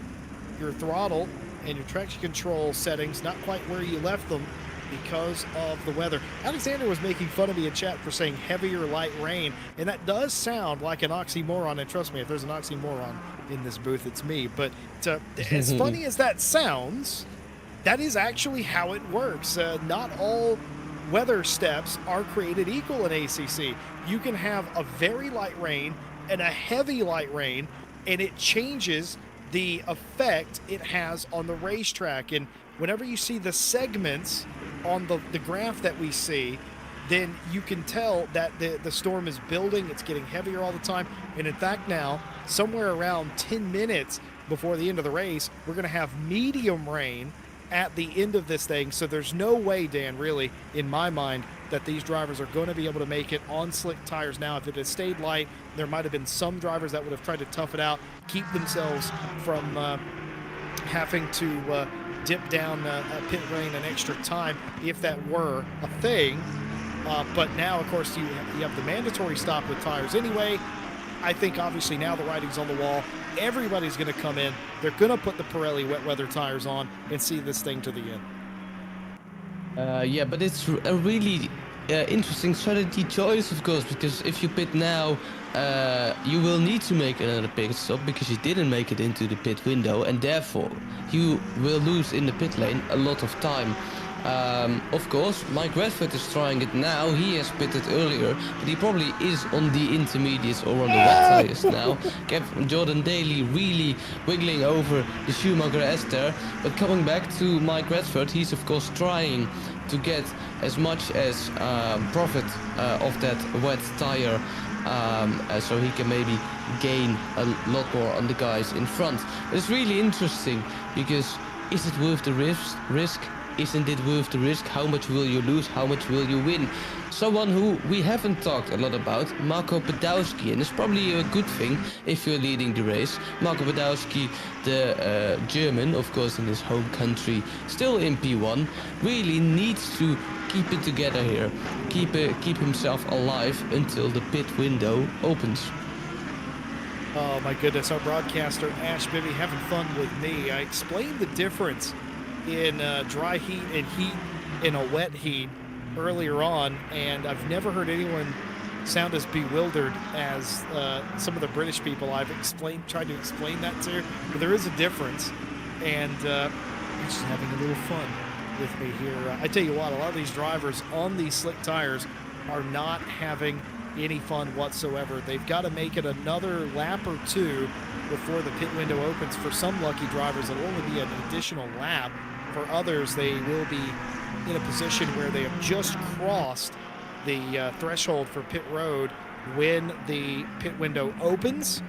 throttle and your traction control settings not quite where you left them because of the weather. Alexander was making fun of me in chat for saying heavier light rain, and that does sound like an oxymoron, and trust me, if there's an oxymoron in this booth, it's me. But as funny as that sounds, that is actually how it works. Not all weather steps are created equal in ACC. You can have a very light rain and a heavy light rain, and it changes the effect it has on the racetrack. And whenever you see the segments on the graph that we see, then you can tell that the storm is building. It's getting heavier all the time. And in fact now, somewhere around 10 minutes before the end of the race, we're going to have medium rain at the end of this thing. So there's no way, Dan, really, in my mind, that these drivers are going to be able to make it on slick tires now. If it had stayed light, there might have been some drivers that would have tried to tough it out, keep themselves from having to dip down pit lane an extra time if that were a thing. But now, of course, you have the mandatory stop with tires anyway. I think obviously now the writing's on the wall. Everybody's going to come in. They're going to put the Pirelli wet weather tires on and see this thing to the end. Yeah, but it's a really interesting strategy choice, of course, because if you pit now, you will need to make another pit stop because you didn't make it into the pit window, and therefore you will lose in the pit lane a lot of time. Of course, Mike Redford is trying it now. He has pitted earlier, but he probably is on the intermediates or on the wet tires now. Jordan Daly really wiggling over the Schumacher S there. But coming back to Mike Redford, he's of course trying to get as much as profit of that wet tire, so he can maybe gain a lot more on the guys in front. But it's really interesting because is it worth the risk? Isn't it worth the risk? How much will you lose? How much will you win? Someone who we haven't talked a lot about, Marco Pedowski, and it's probably a good thing if you're leading the race. Marco Pedowski, the German, of course, in his home country, still in P1, really needs to keep it together here, keep himself alive until the pit window opens. Oh my goodness, our broadcaster Ash Bibby having fun with me. I explained the difference in dry heat and heat in a wet heat earlier on, and I've never heard anyone sound as bewildered as some of the British people I've tried to explain that to. But there is a difference, and he's just having a little fun with me here. I tell you what, a lot of these drivers on these slick tires are not having any fun whatsoever. They've got to make it another lap or two before the pit window opens. For some lucky drivers, it'll only be an additional lap. For others, they will be in a position where they have just crossed the threshold for pit road when the pit window opens,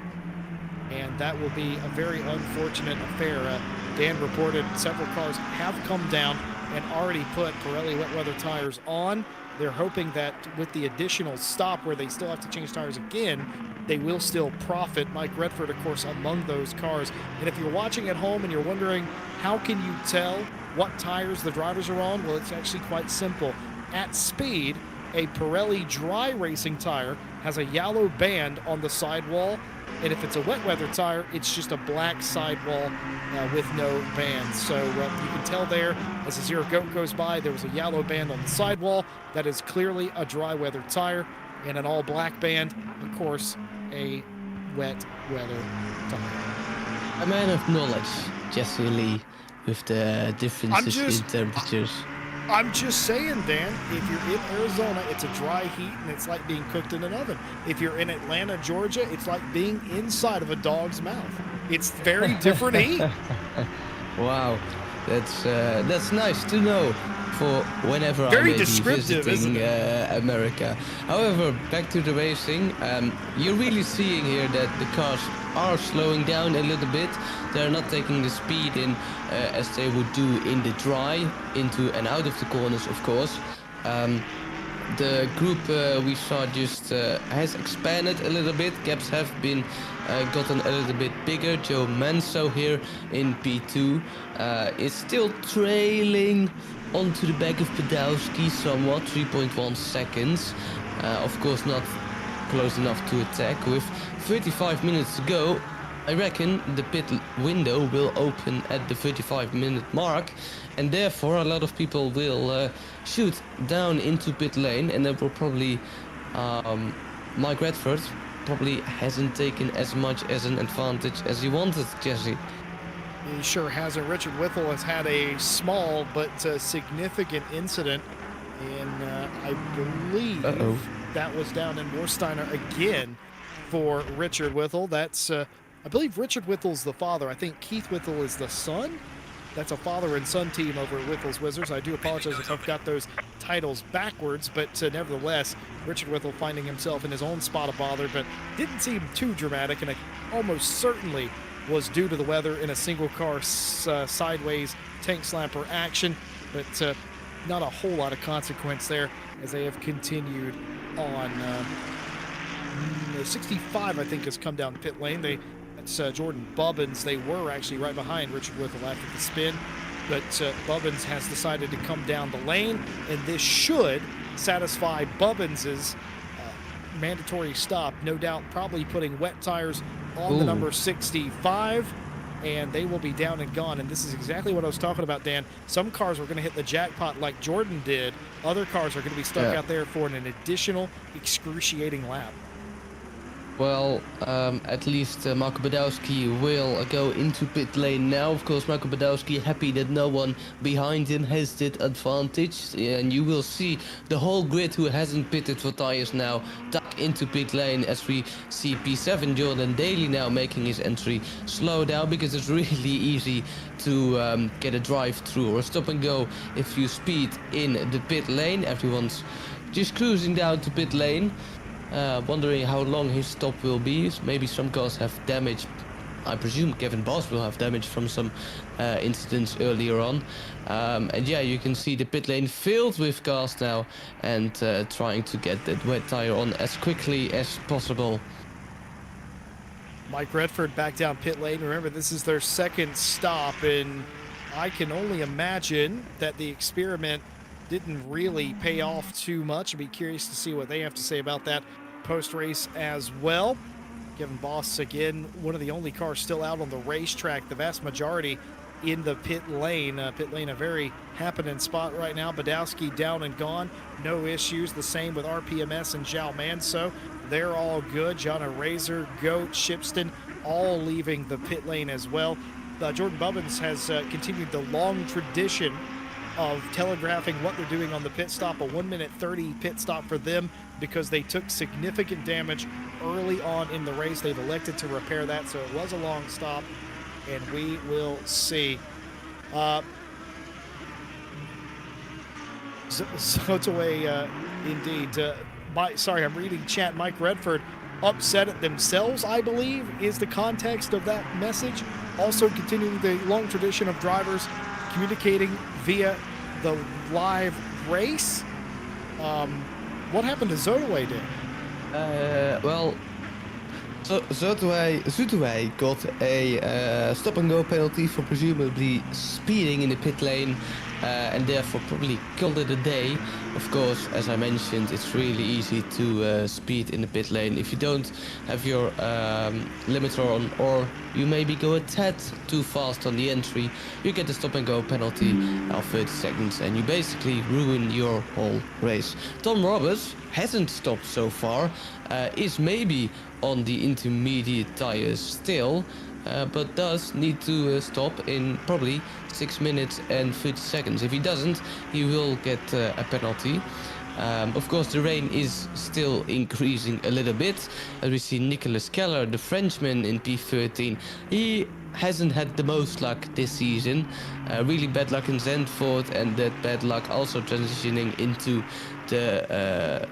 and that will be a very unfortunate affair. Dan reported several cars have come down and already put Pirelli wet weather tires on. They're hoping that with the additional stop where they still have to change tires again, they will still profit. Mike Redford, of course, among those cars. And if you're watching at home and you're wondering, how can you tell what tires the drivers are on? Well, it's actually quite simple. At speed, a Pirelli dry racing tire has a yellow band on the sidewall, and if it's a wet weather tire, it's just a black sidewall with no band. So you can tell there, as the Zero Goat goes by, there was a yellow band on the sidewall. That is clearly a dry weather tire, and an all black band, of course, a wet weather tire. A man of knowledge, Jesse Lee, with the differences in temperatures. I'm just saying, Dan, if you're in Arizona, it's a dry heat and it's like being cooked in an oven. If you're in Atlanta, Georgia, it's like being inside of a dog's mouth. It's very different heat. Wow, that's nice to know for whenever very I may descriptive, be isn't visiting it? America. However, back to the racing, you're really seeing here that the cars are slowing down a little bit. They're not taking the speed in as they would do in the dry, into and out of the corners, of course. The group we saw just has expanded a little bit. Gaps have been gotten a little bit bigger. Joe Manso here in P2 is still trailing onto the back of Podolsky somewhat, 3.1 seconds. Of course not close enough to attack. With 35 minutes to go, I reckon the pit window will open at the 35-minute mark, and therefore a lot of people will shoot down into pit lane, and that will probably Mike Redford probably hasn't taken as much as an advantage as he wanted, Jesse. He sure hasn't. Richard Whittle has had a small but significant incident, and I believe that was down in Warsteiner again for Richard Whittle. That's I believe Richard Whittle's the father. I think Keith Whittle is the son. That's a father and son team over at Whittle's Wizards. I do apologize if I've got those titles backwards, but nevertheless, Richard Whittle finding himself in his own spot of bother, but didn't seem too dramatic, and it almost certainly was due to the weather in a single car sideways tank slamper action, but not a whole lot of consequence there as they have continued on. 65, I think, has come down pit lane. That's Jordan Bubbins. They were actually right behind Richard Whittle after the spin, but Bubbins has decided to come down the lane, and this should satisfy Bubbins's mandatory stop. No doubt probably putting wet tires on the number 65, and they will be down and gone. And this is exactly what I was talking about, Dan. Some cars are going to hit the jackpot like Jordan did. Other cars are going to be stuck out there for an additional excruciating lap. Well, at least Marco Badowski will go into pit lane now. Of course, Marco Badowski happy that no one behind him has that advantage. And you will see the whole grid who hasn't pitted for tires now tuck into pit lane as we see P7 Jordan Daly now making his entry. Slow down because it's really easy to get a drive through or stop and go if you speed in the pit lane. Everyone's just cruising down to pit lane. Wondering how long his stop will be. Maybe some cars have damage. I presume Kevin Boss will have damage from some incidents earlier on. And yeah, you can see the pit lane filled with cars now and trying to get that wet tire on as quickly as possible. Mike Redford back down pit lane. Remember, this is their second stop, and I can only imagine that the experiment didn't really pay off too much. I'd be curious to see what they have to say about that post-race as well. Kevin Boss, again, one of the only cars still out on the racetrack. The vast majority in the pit lane. Pit lane, a very happening spot right now. Badowski down and gone. No issues. The same with RPMS and Zhao Manso. They're all good. Jana Razor, Goat, Shipston, all leaving the pit lane as well. Jordan Bubbins has continued the long tradition of telegraphing what they're doing on the pit stop. A 1 minute 30 pit stop for them because they took significant damage early on in the race. They've elected to repair that, so it was a long stop, and we will see. Zotaway, indeed. Sorry, I'm reading chat. Mike Redford upset at themselves, I believe, is the context of that message. Also continuing the long tradition of drivers communicating via the live race. What happened to Zotaway, Dan? Well, Zotaway got a stop-and-go penalty for presumably speeding in the pit lane, and therefore probably called it a day. Of course, as I mentioned, it's really easy to speed in the pit lane if you don't have your limiter on, or you maybe go a tad too fast on the entry. You get a stop-and-go penalty of 30 seconds, and you basically ruin your whole race. Tom Roberts hasn't stopped so far, is maybe on the intermediate tires still, but does need to stop in probably 6 minutes and 30 seconds. If he doesn't, he will get a penalty. Of course, the rain is still increasing a little bit, as we see Nicolas Keller, the Frenchman in P13. He hasn't had the most luck this season. Really bad luck in Zandvoort, and that bad luck also transitioning into the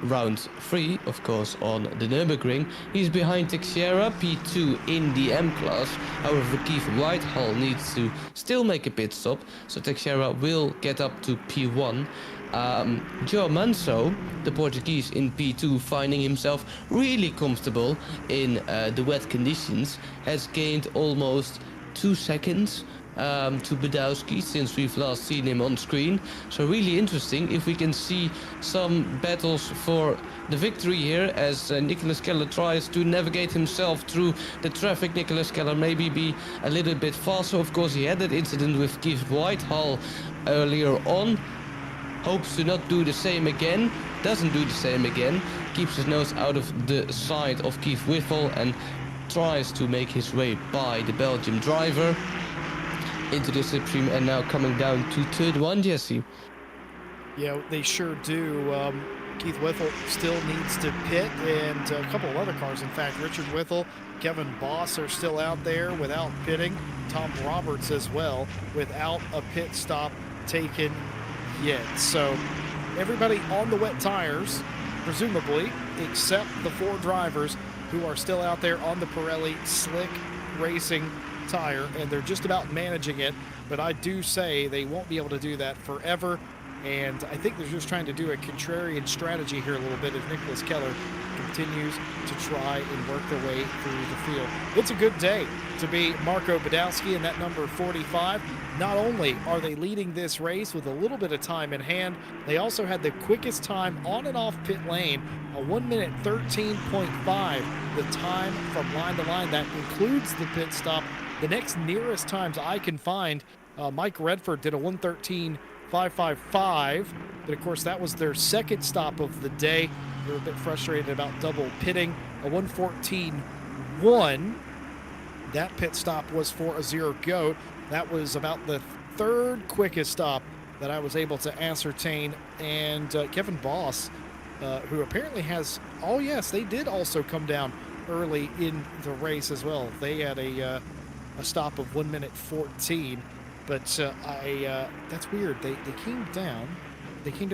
round 3, of course, on the Nurburgring. He's behind Teixeira, P2 in the M class. However, Keith Whitehall needs to still make a pit stop, so Teixeira will get up to P1. João Manso, the Portuguese in P2, finding himself really comfortable in the wet conditions, has gained almost 2 seconds to Badowski since we've last seen him on screen. So really interesting if we can see some battles for the victory here as Nicolas Keller tries to navigate himself through the traffic. Nicolas Keller maybe be a little bit faster. Of course, he had that incident with Keith Whitehall earlier on. Hopes to not do the same again. Doesn't do the same again. Keeps his nose out of the side of Keith Whitehall and tries to make his way by the Belgian driver into the slipstream, and now coming down to third one, Jesse. Yeah, they sure do. Keith Whittle still needs to pit, and a couple of other cars, in fact. Richard Whittle, Kevin Boss are still out there without pitting. Tom Roberts as well, without a pit stop taken yet. So everybody on the wet tires, presumably, except the 4 drivers who are still out there on the Pirelli Slick Racing tire, and they're just about managing it, but I do say they won't be able to do that forever, and I think they're just trying to do a contrarian strategy here a little bit as Nicolas Keller continues to try and work their way through the field. It's a good day to be Marco Badowski in that number 45. Not only are they leading this race with a little bit of time in hand, they also had the quickest time on and off pit lane, a 1 minute 13.5, the time from line to line. That includes the pit stop. The next nearest times I can find, Mike Redford did a 1:13.555, but of course that was their second stop of the day. They were a bit frustrated about double pitting. A 1:14.1, that pit stop was for a Zero Goat. That was about the third quickest stop that I was able to ascertain. And Kevin Boss, who apparently has, oh yes, they did also come down early in the race as well. They had a stop of 1 minute 14, but that's weird. They came down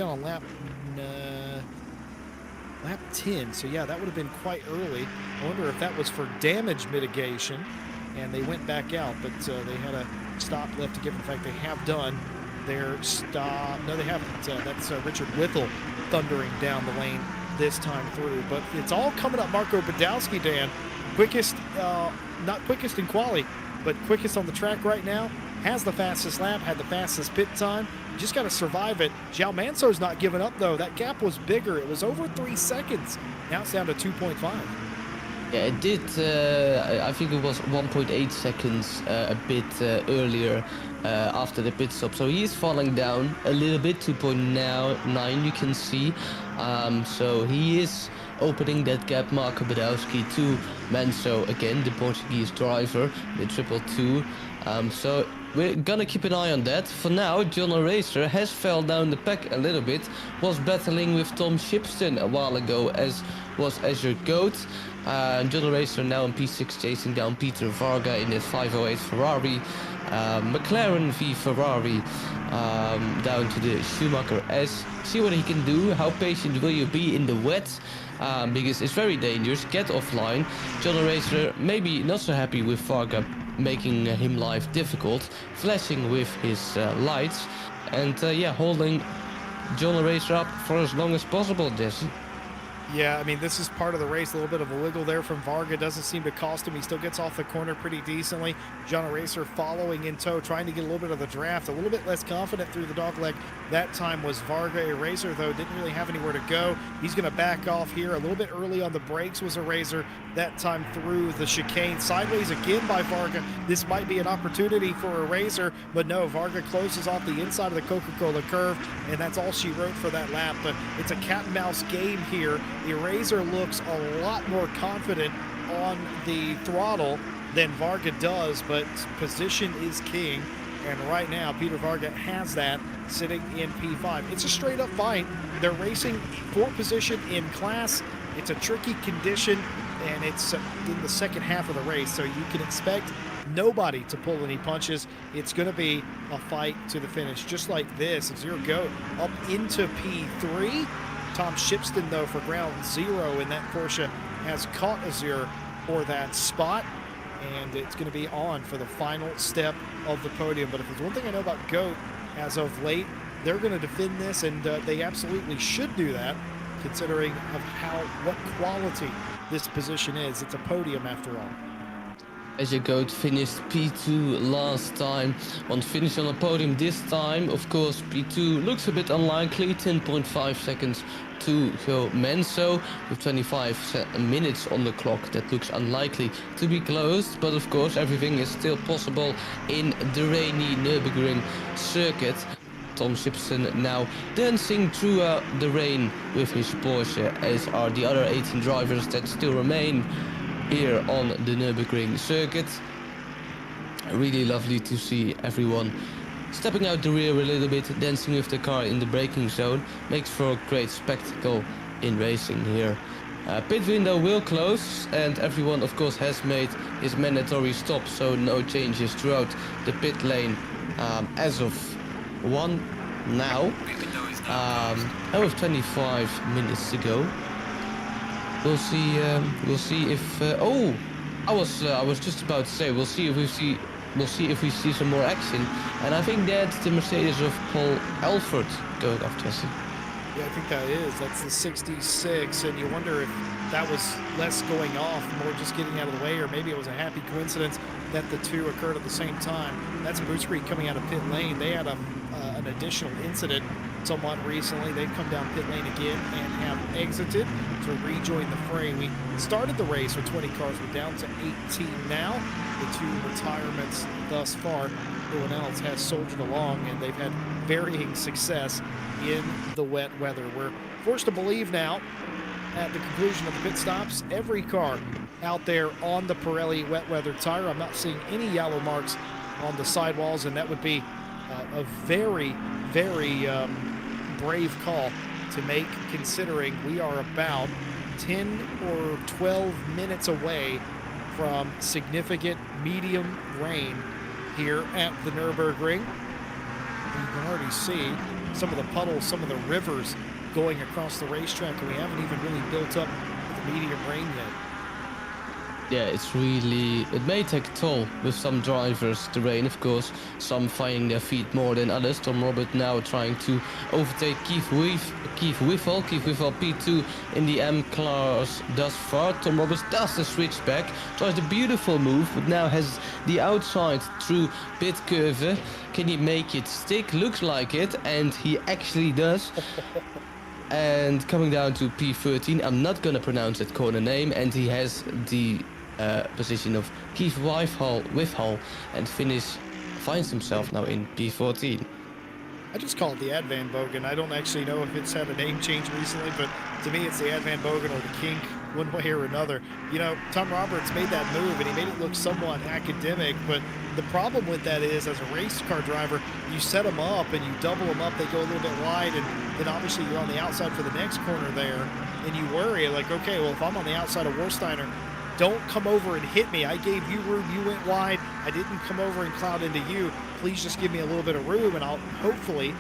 on lap 10, so yeah, that would have been quite early. I wonder if that was for damage mitigation and they went back out, but they had a stop left to give. In fact, they have done their stop. No, they haven't. That's Richard Whittle thundering down the lane this time through, but it's all coming up. Marco Badowski, Dan, quickest, not quickest in quali, but quickest on the track right now, has the fastest lap, had the fastest pit time. Just got to survive it. João Manso's not giving up, though. That gap was bigger. It was over 3 seconds. Now it's down to 2.5. Yeah, it did. I think it was 1.8 seconds a bit earlier after the pit stop. So he is falling down a little bit, 2.9 you can see. So he is opening that gap, Marco Badowski, to Manso again, the Portuguese driver, the 222. So we're gonna keep an eye on that. For now, John O'Racer has fell down the pack a little bit, was battling with Tom Shipston a while ago, as was Azure Goat. John O'Racer now in P6 chasing down Peter Varga in his 508 Ferrari. McLaren v Ferrari down to the Schumacher S. See what he can do. How patient will you be in the wet? Because it's very dangerous. Get offline. John O'Racer maybe not so happy with Varga making him life difficult, flashing with his lights, and holding John O'Racer up for as long as possible, Jesse. Yeah, I mean, this is part of the race. A little bit of a wiggle there from Varga. Doesn't seem to cost him. He still gets off the corner pretty decently. John O'Racer following in tow, trying to get a little bit of the draft. A little bit less confident through the dogleg. That time was Varga. O'Racer, though, didn't really have anywhere to go. He's going to back off here. A little bit early on the brakes was O'Racer. That time through the chicane. Sideways again by Varga. This might be an opportunity for O'Racer, but no, Varga closes off the inside of the Coca-Cola curve, and that's all she wrote for that lap. But it's a cat and mouse game here. O'Racer looks a lot more confident on the throttle than Varga does, but position is king. And right now, Peter Varga has that sitting in P5. It's a straight up fight. They're racing for position in class. It's a tricky condition, and it's in the second half of the race, so you can expect nobody to pull any punches. It's going to be a fight to the finish, just like this. Zero Goat up into P3. Tom Shipston, though, for ground zero in that Porsche has caught Azure for that spot, and it's going to be on for the final step of the podium. But if there's one thing I know about Goat as of late, they're going to defend this, and they absolutely should do that, considering of what quality this position is. It's a podium after all. Azure Goat finished P2 last time, won't finish on a podium this time. Of course, P2 looks a bit unlikely, 10.5 seconds to go Menso with 25 minutes on the clock. That looks unlikely to be closed, but of course everything is still possible in the rainy Nurburgring circuit. Tom Shipson now dancing through the rain with his Porsche, as are the other 18 drivers that still remain here on the Nurburgring circuit. Really lovely to see everyone stepping out the rear a little bit, dancing with the car in the braking zone. Makes for a great spectacle in racing here. Pit window will close, and everyone of course has made his mandatory stop, so no changes throughout the pit lane as of 1 now. With 25 minutes to go. We'll see if. I was just about to say we'll see if we see some more action, and I think that's the Mercedes of Paul Alford going off, Jesse. Yeah, I think that's the 66, and you wonder if that was less going off, more just getting out of the way, or maybe it was a happy coincidence that the two occurred at the same time. That's Boots Creek coming out of pit lane. They had an additional incident somewhat recently. They've come down pit lane again and have exited to rejoin the fray. We started the race with 20 cars. We're down to 18 now. The two retirements thus far. Everyone else has soldiered along, and they've had varying success in the wet weather. We're forced to believe now, at the conclusion of the pit stops, every car out there on the Pirelli wet weather tire. I'm not seeing any yellow marks on the sidewalls, and that would be a very, very brave call to make, considering we are about 10 or 12 minutes away from significant medium rain here at the Nurburgring. You can already see some of the puddles, some of the rivers going across the racetrack, and we haven't even really built up with the medium rain yet. Yeah, it may take a toll with some drivers, the rain of course, some finding their feet more than others. Tom Robert now trying to overtake Keith Whiffle P2 in the M class thus far. Tom Roberts does the switchback, tries the beautiful move, but now has the outside through pit curve. Can he make it stick? Looks like it, and he actually does. And coming down to P13, I'm not gonna pronounce that corner name, and he has the position of Keith Whiffle, and finds himself now in P14. I just call it the Advan Bogan. I don't actually know if it's had a name change recently, but to me it's the Advan Bogan or the Kink one way or another. You know, Tom Roberts made that move and he made it look somewhat academic, but the problem with that is, as a race car driver, you set them up and you double them up, they go a little bit wide, and then obviously you're on the outside for the next corner there, and you worry, like, okay, well, if I'm on the outside of Warsteiner, don't come over and hit me. I gave you room, you went wide, I didn't come over and cloud into you. Please just give me a little bit of room, and I'll hopefully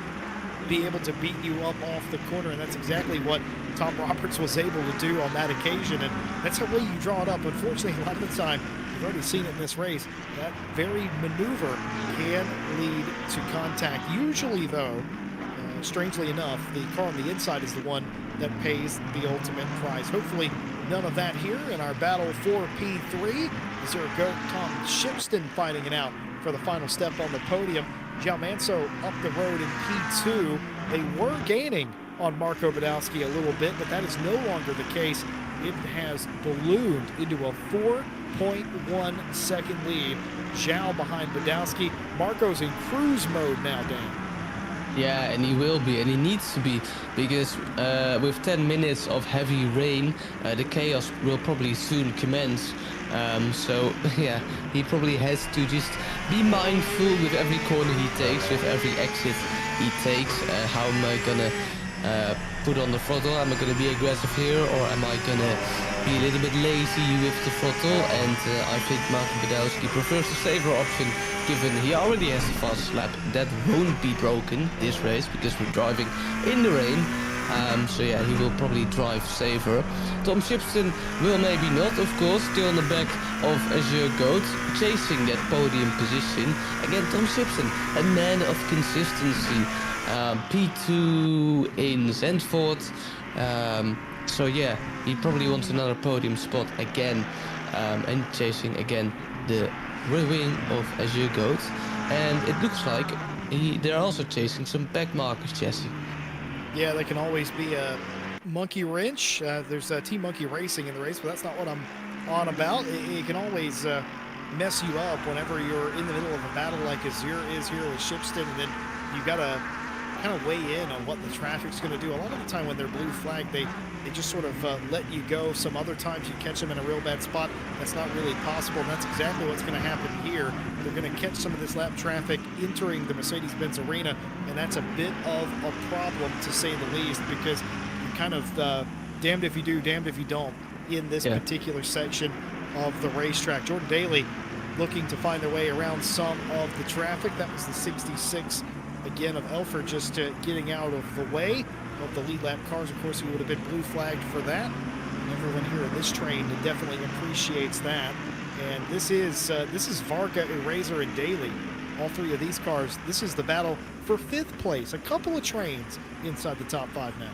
be able to beat you up off the corner. And that's exactly what Tom Roberts was able to do on that occasion, and that's how way you draw it up. Unfortunately, a lot of the time, you've already seen it in this race, that very maneuver can lead to contact. Usually, though, strangely enough, the car on the inside is the one that pays the ultimate prize. Hopefully, none of that here in our battle for P3. As there go Tom Shipston fighting it out for the final step on the podium. João Manso up the road in P2. They were gaining on Marco Badowski a little bit, but that is no longer the case. It has ballooned into a 4.1 second lead. João behind Badowski. Marco's in cruise mode now, Dan. Yeah, and he will be, and he needs to be, because with 10 minutes of heavy rain, the chaos will probably soon commence. So yeah, he probably has to just be mindful with every corner he takes, with every exit he takes. How am I gonna put on the throttle? Am I gonna be aggressive here, or am I gonna be a little bit lazy with the throttle? And I think Martin Badowski prefers the safer option, given he already has a fast lap that won't be broken this race because we're driving in the rain. So yeah, he will probably drive safer. Tom Shipston will maybe not, of course, still on the back of Azure Goat, chasing that podium position. Again, Tom Shipston, a man of consistency. P2 in Zandvoort. So yeah, he probably wants another podium spot again, and chasing again the rear wing of Azure Goat. And it looks like they're also chasing some back markers, Jesse. Yeah, that can always be a monkey wrench. There's Team Monkey Racing in the race, but that's not what I'm on about. It can always mess you up whenever you're in the middle of a battle like Azure is here with Shipston, and then you've got to kind of weigh in on what the traffic's going to do. A lot of the time when they're blue flag, they just sort of let you go. Some other times you catch them in a real bad spot. That's not really possible, and that's exactly what's going to happen here. They're going to catch some of this lap traffic entering the Mercedes-Benz Arena, and that's a bit of a problem, to say the least, because you're kind of damned if you do, damned if you don't in this particular section of the racetrack. Jordan Daly looking to find their way around some of the traffic. That was the 66 again of Elford, just getting out of the way of the lead lap cars. Of course, he would have been blue flagged for that. And everyone here in this train definitely appreciates that. And this is Varga, Eraser, and Daly. All three of these cars. This is the battle for 5th place. A couple of trains inside the top 5 now.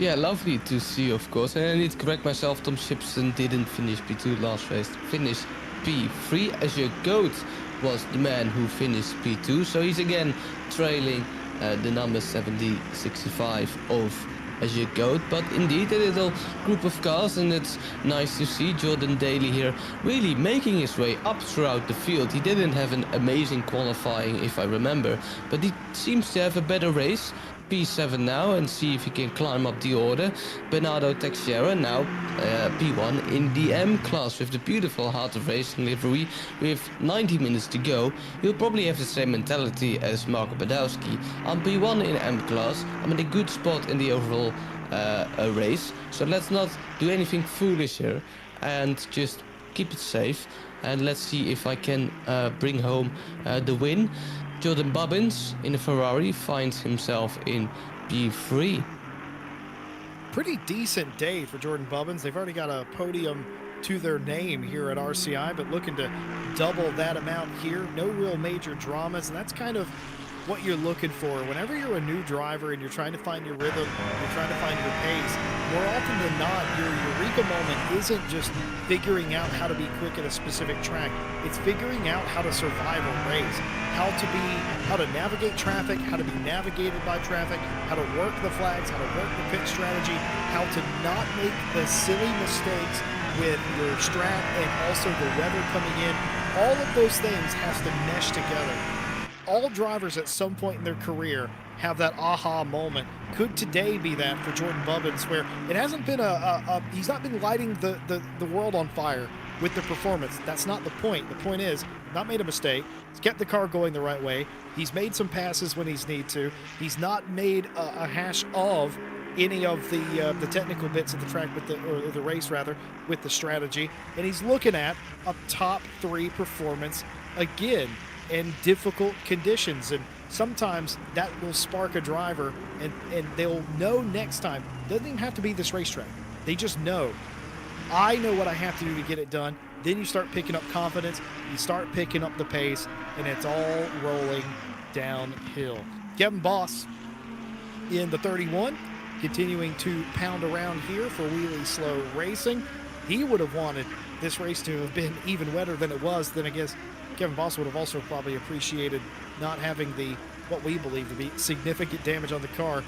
Yeah, lovely to see, of course. And I need to correct myself, Tom Shipston didn't finish P2 last race. Finished P3. Azure Goat was the man who finished P2. So he's again trailing the number 7065 of Azure Goat. But indeed, a little group of cars, and it's nice to see Jordan Daly here really making his way up throughout the field. He didn't have an amazing qualifying, if I remember, but he seems to have a better race. P7 now, and see if he can climb up the order. Bernardo Teixeira now P1 in the M class with the beautiful Heart of Racing livery. With 90 minutes to go, he'll probably have the same mentality as Marco Badowski. I'm P1 in M class. I'm in a good spot in the overall race, so let's not do anything foolish here and just keep it safe, and let's see if I can bring home the win. Jordan Bobbins in a Ferrari finds himself in P3. Pretty decent day for Jordan Bobbins. They've already got a podium to their name here at RCI, but looking to double that amount here. No real major dramas, and that's kind of what you're looking for. Whenever you're a new driver and you're trying to find your rhythm, you're trying to find your pace, more often than not, your eureka moment isn't just figuring out how to be quick at a specific track. It's figuring out how to survive a race, how to navigate traffic, how to be navigated by traffic, how to work the flags, how to work the pit strategy, how to not make the silly mistakes with your strat and also the weather coming in. All of those things has to mesh together. all drivers at some point in their career have that aha moment. Could today be that for Jordan Bubbins, where it hasn't been he's not been lighting the world on fire with the performance. That's not the point. The point is, not made a mistake. He's kept the car going the right way. He's made some passes when he's need to. He's not made a hash of any of the technical bits of the track or the race rather, with the strategy. And he's looking at a top 3 performance again in difficult conditions. And sometimes that will spark a driver, and they'll know next time. Doesn't even have to be this racetrack. They just know, I know what I have to do to get it done. Then you start picking up confidence, you start picking up the pace, and it's all rolling downhill. Kevin Boss in the 31, continuing to pound around here for Wheelie Slow Racing. He would have wanted this race to have been even wetter than it was. Then I guess Kevin Boss would have also probably appreciated not having what we believe to be significant damage on the car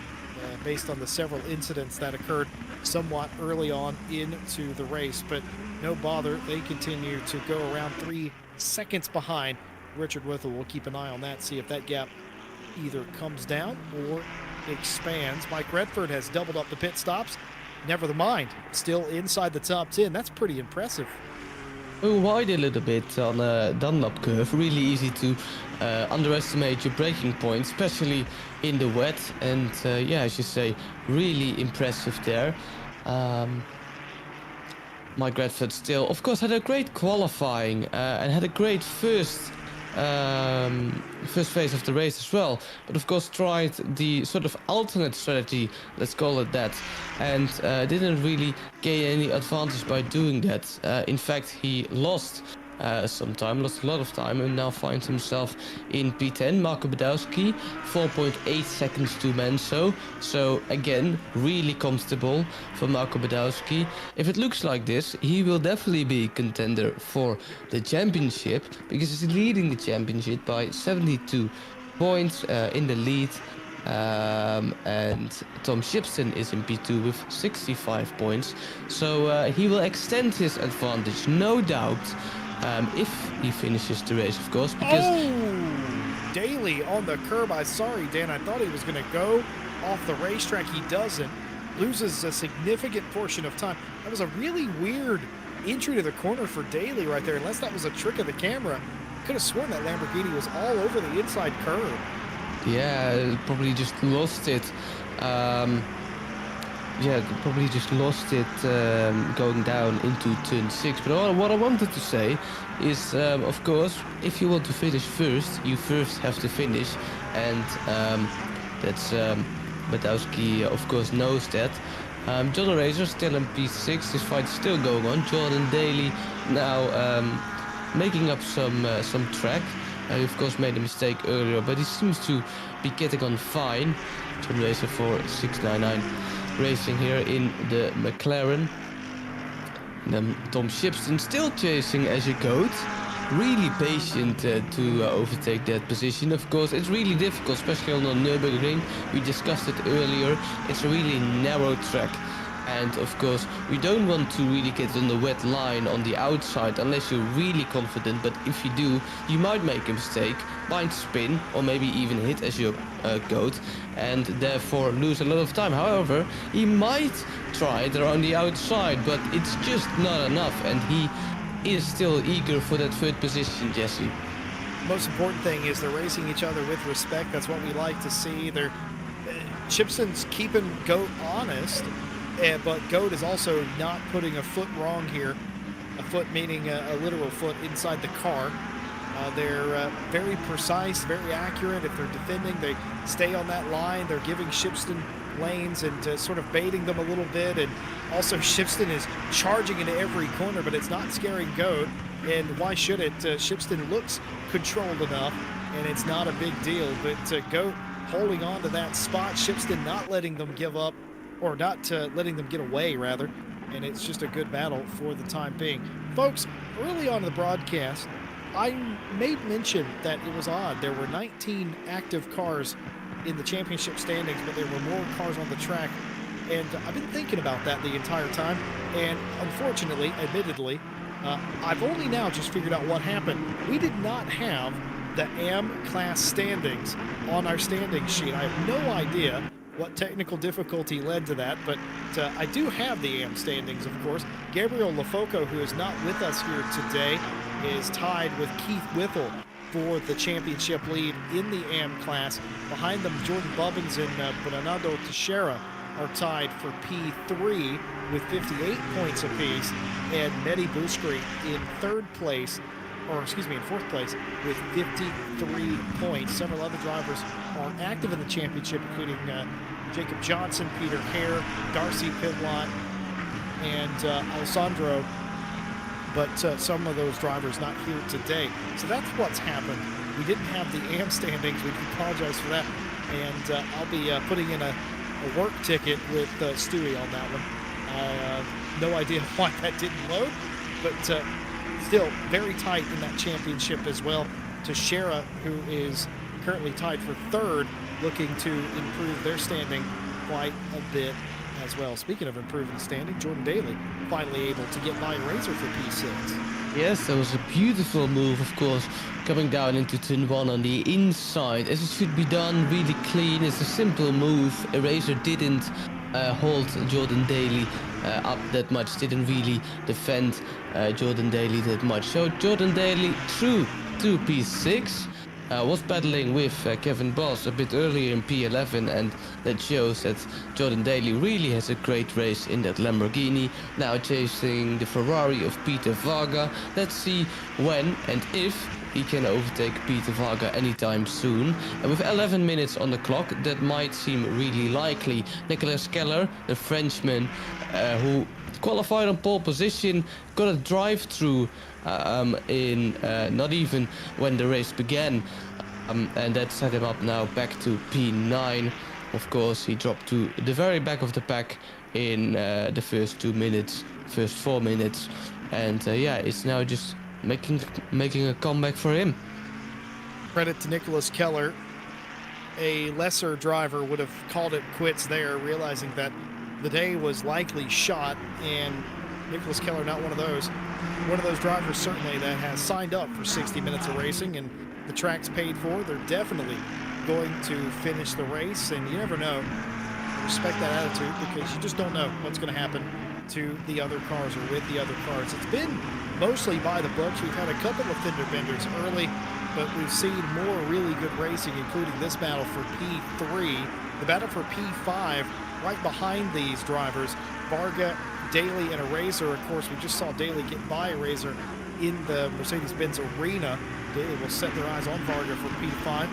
based on the several incidents that occurred somewhat early on into the race. But no bother, they continue to go around 3 seconds behind Richard Whittle. We'll keep an eye on that, see if that gap either comes down or expands. Mike Redford has doubled up the pit stops. Never mind, still inside the top 10. That's pretty impressive. Wide a little bit on a Dunlop curve. Really easy to underestimate your braking point, especially in the wet. And yeah, as you say, really impressive there. Mike Redford still, of course, had a great qualifying and had a great first phase of the race as well, but of course tried the sort of alternate strategy, let's call it that, and didn't really gain any advantage by doing that. In fact, he lost lost a lot of time, and now finds himself in P10. Marco Badowski, 4.8 seconds to Manso. So again, really comfortable for Marco Badowski. If it looks like this, he will definitely be a contender for the championship, because he's leading the championship by 72 points in the lead. And Tom Shipston is in P2 with 65 points. So he will extend his advantage, no doubt, if he finishes the race, of course. Because Daly on the curb. Sorry, Dan, I thought he was going to go off the racetrack. He doesn't. Loses a significant portion of time. That was a really weird entry to the corner for Daly right there, unless that was a trick of the camera. Could have sworn that Lamborghini was all over the inside curve. Yeah, probably just lost it. Going down into turn 6. But what I wanted to say is, of course, if you want to finish first, you first have to finish. And that's Badowski, of course, knows that. John Razor still in P6. This fight is still going on. Jordan Daly now making up some track. He of course made a mistake earlier, but he seems to be getting on fine. John Racer for 699 racing here in the McLaren. And then Tom Shipston still chasing as a goat. Really patient to overtake that position. Of course, it's really difficult, especially on the Nurburgring. We discussed it earlier. It's a really narrow track. And of course, we don't want to really get on the wet line on the outside unless you're really confident. But if you do, you might make a mistake, might spin, or maybe even hit as your goat, and therefore lose a lot of time. However, he might try it around the outside, but it's just not enough. And he is still eager for that third position, Jesse. Most important thing is they're racing each other with respect. That's what we like to see. They're Chipson's keeping Goat honest. But Goat is also not putting a foot wrong here. A foot meaning a literal foot inside the car. They're very precise, very accurate. If they're defending, they stay on that line. They're giving Shipston lanes and sort of baiting them a little bit. And also Shipston is charging into every corner, but it's not scaring Goat. And why should it? Shipston looks controlled enough, and it's not a big deal. But Goat holding on to that spot. Shipston not letting them give up, or not letting them get away, rather. And it's just a good battle for the time being. Folks, early on in the broadcast, I made mention that it was odd. There were 19 active cars in the championship standings, but there were more cars on the track. And I've been thinking about that the entire time. And unfortunately, admittedly, I've only now just figured out what happened. We did not have the AM class standings on our standing sheet. I have no idea what technical difficulty led to that, but I do have the AM standings, of course. Gabriel Lafoco, who is not with us here today, is tied with Keith Whipple for the championship lead in the AM class. Behind them, Jordan Bubbins and Bernardo Teixeira are tied for P3 with 58 points apiece, and Mehdi Bouskri in fourth place with 53 points. Several other drivers are active in the championship, including Jacob Johnson, Peter Hare, Darcy Pidlott, and Alessandro, but some of those drivers not here today. So that's what's happened. We didn't have the AM standings. We apologize for that, and I'll be putting in a work ticket with Stewie on that one. No idea why that didn't load, but still very tight in that championship as well. Teixeira, who is currently tied for third, looking to improve their standing quite a bit as well. Speaking of improving standing, Jordan Daly finally able to get by Razor for P6. Yes, that was a beautiful move, of course, coming down into turn 1 on the inside, as it should be done, really clean. It's a simple move. Eraser didn't hold Jordan Daly up that much, didn't really defend Jordan Daly that much. So Jordan Daly through to P6. Was battling with Kevin Boss a bit earlier in P11, and that shows that Jordan Daly really has a great race in that Lamborghini. Now chasing the Ferrari of Peter Varga. Let's see when and if he can overtake Peter Varga anytime soon. And with 11 minutes on the clock, that might seem really likely. Nicolas Keller, the Frenchman who qualified on pole position, got a drive-through in not even when the race began, and that set him up now back to P9. Of course, he dropped to the very back of the pack in the first 4 minutes, and yeah, it's now just making a comeback for him. Credit to Nicolas Keller. A lesser driver would have called it quits there, realizing that the day was likely shot, and Nicolas Keller not one of those drivers certainly that has signed up for 60 minutes of racing, and the track's paid for. They're definitely going to finish the race, and you never know. Respect that attitude, because you just don't know what's going to happen to the other cars or with the other cars. It's been mostly by the books. We've had a couple of fender benders early, but we've seen more really good racing, including this battle for P3. The battle for P5 right behind these drivers, Varga, Daly, and Eraser. Of course, we just saw Daly get by Eraser in the Mercedes-Benz Arena. Daly will set their eyes on Varga for P5.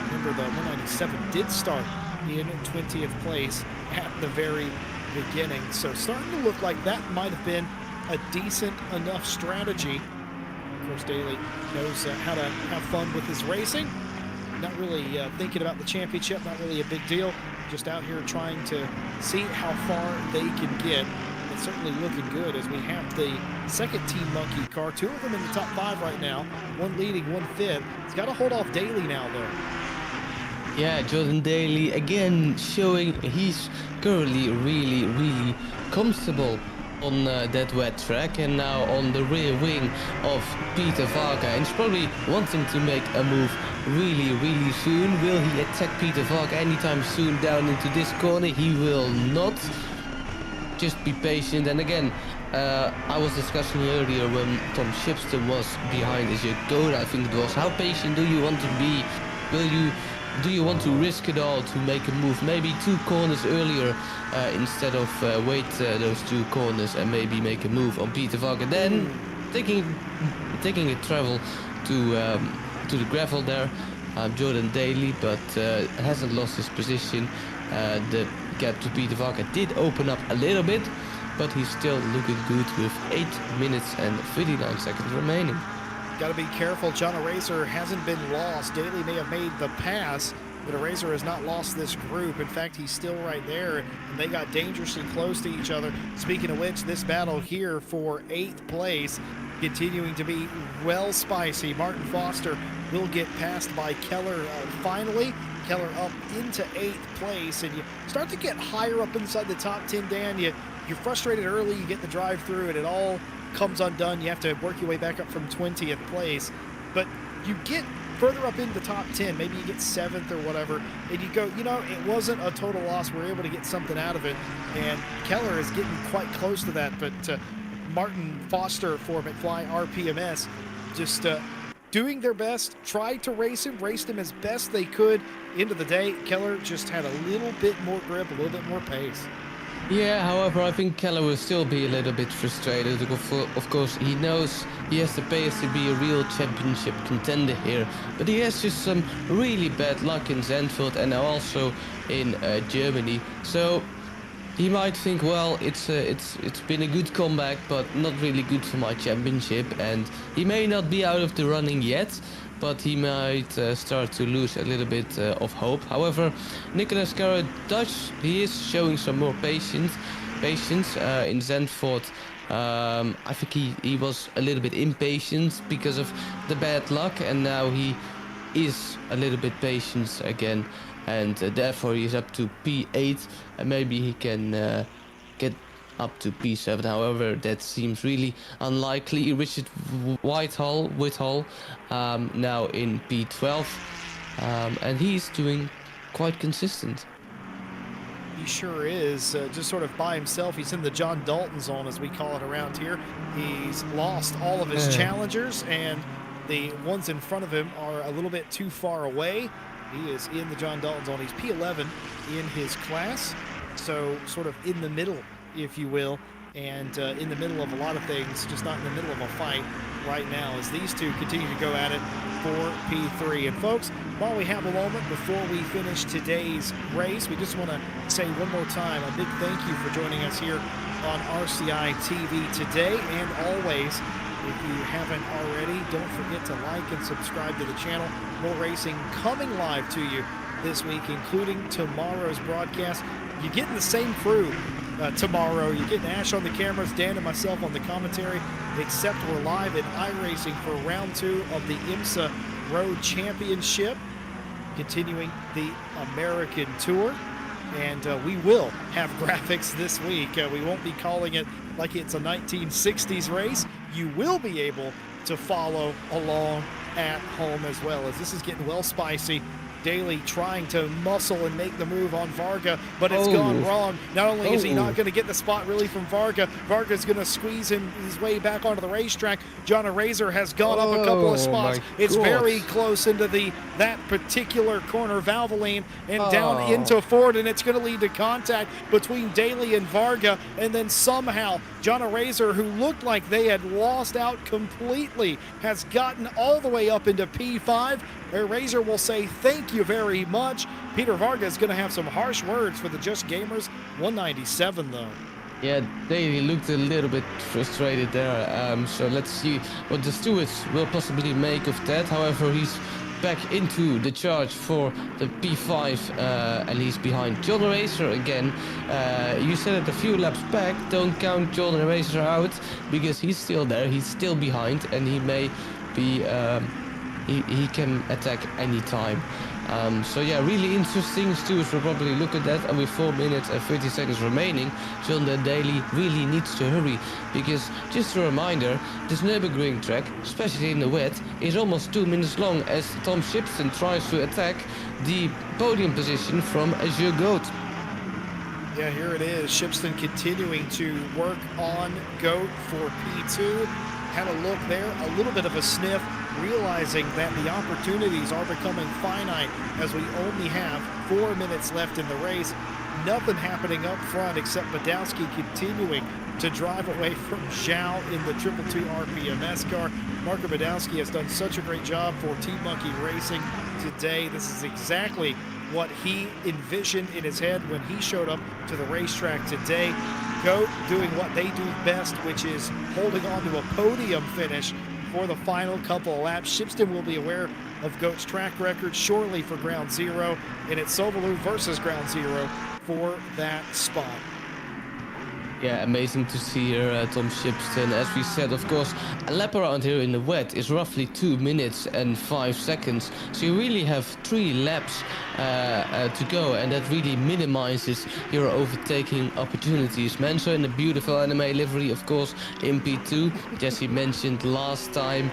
Remember, the 197 did start in 20th place at the very beginning, so starting to look like that might have been a decent enough strategy. Of course, Daly knows how to have fun with his racing. Not really thinking about the championship, not really a big deal. Just out here trying to see how far they can get. It's certainly looking good as we have the second Team Monkey car. Two of them in the top 5 right now. One leading, one fifth. He's got to hold off Daly now, though. Yeah, Jordan Daly again showing he's currently really comfortable on that wet track, and now on the rear wing of Peter Varga, and he's probably wanting to make a move really soon. Will he attack Peter Varga anytime soon down into this corner? He will not. Just be patient. And again, I was discussing earlier when Tom Shipston was behind his Yagoda, I think it was, how patient do you want to be? Do you want to risk it all to make a move? Maybe 2 corners earlier instead of wait those 2 corners and maybe make a move on Peter Varga. Then taking a travel to the gravel there, Jordan Daly, but hasn't lost his position. The gap to Peter Varga did open up a little bit, but he's still looking good with 8 minutes and 39 seconds remaining. Got to be careful. John Eraser hasn't been lost. Daly may have made the pass, but Eraser has not lost this group. In fact, he's still right there, and they got dangerously close to each other. Speaking of which, this battle here for 8th place continuing to be well spicy. Martin Foster will get passed by Keller finally. Keller up into 8th place, and you start to get higher up inside the top 10, Dan. You're frustrated early, you get the drive through, and it all comes undone. You have to work your way back up from 20th place, but you get further up in the top 10, maybe you get 7th or whatever, and you go, it wasn't a total loss. We're able to get something out of it, and Keller is getting quite close to that, but Martin Foster for McFly RPMS just doing their best, tried to race him, raced him as best they could into the day. Keller just had a little bit more grip, a little bit more pace. Yeah, however, I think Keller will still be a little bit frustrated. Of course, he knows he has the pace to be a real championship contender here, but he has just some really bad luck in Zandvoort and also in Germany. So he might think, well, it's been a good comeback, but not really good for my championship, and he may not be out of the running yet, but he might start to lose a little bit of hope. However, Nicolas Carrot he is showing some more patience in Zandvoort. I think he was a little bit impatient because of the bad luck, and now he is a little bit patient again, and therefore he's up to P8, and maybe he can get up to P7. However, that seems really unlikely. Richard Whitehall now in P12, and he's doing quite consistent. He sure is, just sort of by himself. He's in the John Dalton zone, as we call it around here. He's lost all of his challengers, and the ones in front of him are a little bit too far away. He is in the John Dalton zone. He's P11 in his class, so sort of in the middle, if you will, and in the middle of a lot of things, just not in the middle of a fight right now, as these two continue to go at it for P3. And folks, while we have a moment before we finish today's race, we just want to say one more time a big thank you for joining us here on RCI TV today, and always, if you haven't already, don't forget to like and subscribe to the channel. More racing coming live to you this week, including tomorrow's broadcast. You're getting the same crew tomorrow. You're getting Ash on the cameras, Dan and myself on the commentary, except we're live in iRacing for round 2 of the IMSA Road Championship, continuing the American Tour. And we will have graphics this week. We won't be calling it like it's a 1960s race. You will be able to follow along at home as well, as this is getting well spicy. Daly trying to muscle and make the move on Varga, but it's gone wrong. Not only is he not going to get the spot really from Varga, Varga's going to squeeze his way back onto the racetrack. John Razor has gone up a couple of spots. It's very close into that particular corner, Valvoline, and down into Ford, and it's going to lead to contact between Daly and Varga, and then somehow John Razor, who looked like they had lost out completely, has gotten all the way up into P5. Razor will say thank you very much. Peter Varga is going to have some harsh words for the Just Gamers 197, though. Yeah, they looked a little bit frustrated there. So let's see what the stewards will possibly make of that. However, he's back into the charge for the P5, and he's behind John Racer again. You said it a few laps back, don't count John Racer out, because he's still there, he's still behind, and he may be... He can attack any time. So yeah, really interesting. Stewards will probably look at that, and with 4 minutes and 30 seconds remaining, John Daly really needs to hurry, because just a reminder, this Nurburgring track, especially in the wet, is almost 2 minutes long as Tom Shipston tries to attack the podium position from Azure Goat. Yeah, here it is. Shipston continuing to work on Goat for P2. Had a look there, a little bit of a sniff, realizing that the opportunities are becoming finite as we only have 4 minutes left in the race. Nothing happening up front except Badowski continuing to drive away from Zhao in the 222 RPMS car. Marco Badowski has done such a great job for Team Monkey Racing today. This is exactly what he envisioned in his head when he showed up to the racetrack today. Goat doing what they do best, which is holding on to a podium finish for the final couple of laps. Shipston will be aware of Goat's track record shortly for Ground Zero, and it's Sovalu versus Ground Zero for that spot. Yeah, amazing to see here, Tom Shipston. As we said, of course, a lap around here in the wet is roughly 2 minutes and 5 seconds. So you really have 3 laps to go, and that really minimizes your overtaking opportunities. Manso in the beautiful anime livery, of course, in P2. Jesse mentioned last time,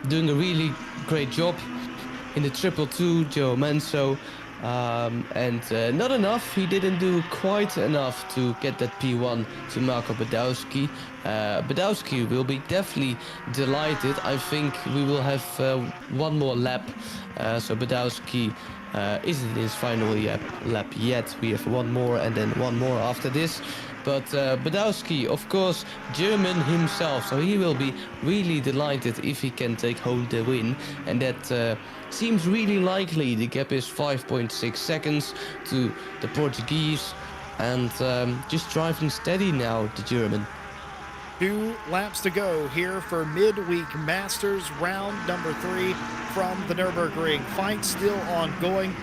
doing a really great job in the triple two, Joe Manso. Not enough, he didn't do quite enough to get that P1 to Marco Badowski. Badowski will be definitely delighted. I think we will have one more lap, so Badowski isn't in his final lap yet. We have one more and then one more after this. But Badowski, of course, German himself, so he will be really delighted if he can take home the win. And that seems really likely. The gap is 5.6 seconds to the Portuguese. And just driving steady now, the German. 2 laps to go here for Midweek Masters round number 3 from the Nurburgring. Fight still ongoing.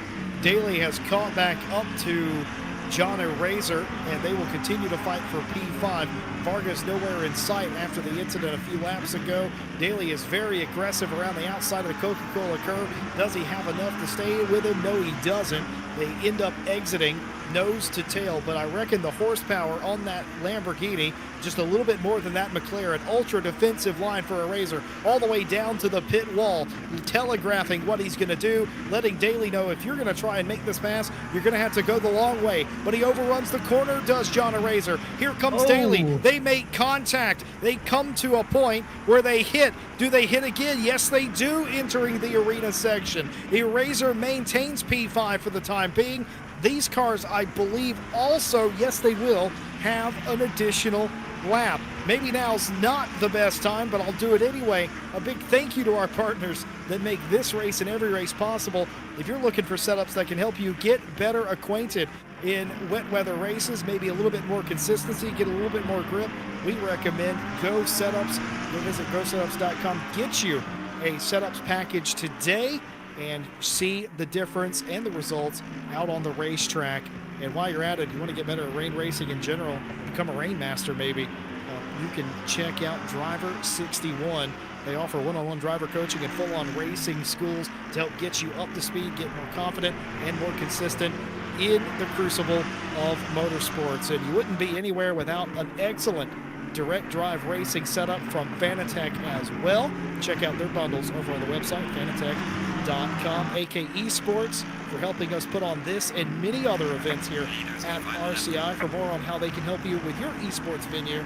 Daly has caught back up to John Razor, and they will continue to fight for P5. Vargas nowhere in sight after the incident a few laps ago. Daly is very aggressive around the outside of the Coca-Cola curve. Does he have enough to stay with him? No, he doesn't. They end up exiting nose to tail, but I reckon the horsepower on that Lamborghini, just a little bit more than that McLaren. Ultra defensive line for a Razor, all the way down to the pit wall, telegraphing what he's going to do, letting Daly know if you're going to try and make this pass, you're going to have to go the long way. But he overruns the corner, does John Razor. Here comes Daly. They make contact. They come to a point where they hit. Do they hit again? Yes, they do, entering the arena section. Razor maintains P5 for the time being. These cars, I believe, also, yes, they will have an additional lap. Maybe now's not the best time, but I'll do it anyway. A big thank you to our partners that make this race and every race possible. If you're looking for setups that can help you get better acquainted in wet weather races, maybe a little bit more consistency, get a little bit more grip, we recommend Go Setups. Go visit GoSetups.com. Get you a setups package today and see the difference and the results out on the racetrack. And while you're at it, you want to get better at rain racing in general, become a rain master maybe, you can check out Driver 61. They offer one-on-one driver coaching and full-on racing schools to help get you up to speed, get more confident and more consistent in the crucible of motorsports. And you wouldn't be anywhere without an excellent direct drive racing setup from Fanatec as well. Check out their bundles over on the website, fanatec.com. AK Esports for helping us put on this and many other events here at RCI. For more on how they can help you with your esports venue,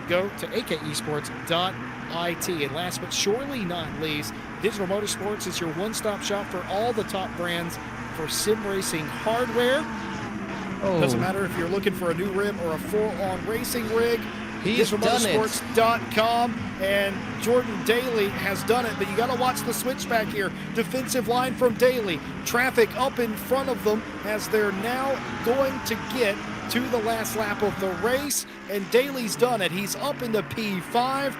go to akesports.it. And last but surely not least, Digital Motorsports is your one-stop shop for all the top brands for sim racing hardware. Doesn't matter if you're looking for a new rim or a full-on racing rig. DigitalMotorsports.com, and Jordan Daly has done it, but you got to watch the switchback here. Defensive line from Daly. Traffic up in front of them as they're now going to get to the last lap of the race, and Daly's done it. He's up into P5.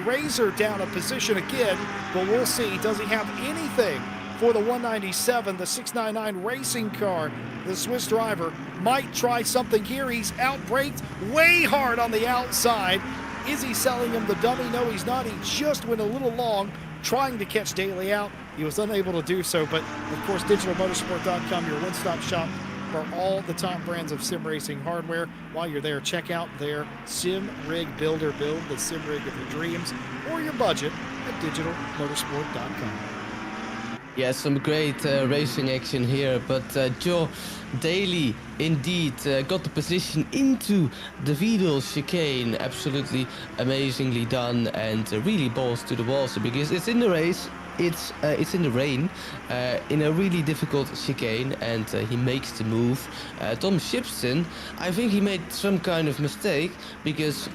Razor down a position again, but we'll see. Does he have anything for the 197, the 699 racing car? The Swiss driver might try something here. He's outbraked way hard on the outside. Is he selling him the dummy? No, he's not. He just went a little long trying to catch Daly out. He was unable to do so, but of course, digitalmotorsport.com, your one-stop shop for all the top brands of sim racing hardware. While you're there, check out their Sim Rig Builder. Build the sim rig of your dreams or your budget at digitalmotorsport.com. Yeah, some great racing action here, but Joe Daly indeed got the position into the Vidal chicane. Absolutely amazingly done, and really balls to the walls, because it's in the race. It's in the rain, in a really difficult chicane, and he makes the move. Tom Shipston, I think he made some kind of mistake, because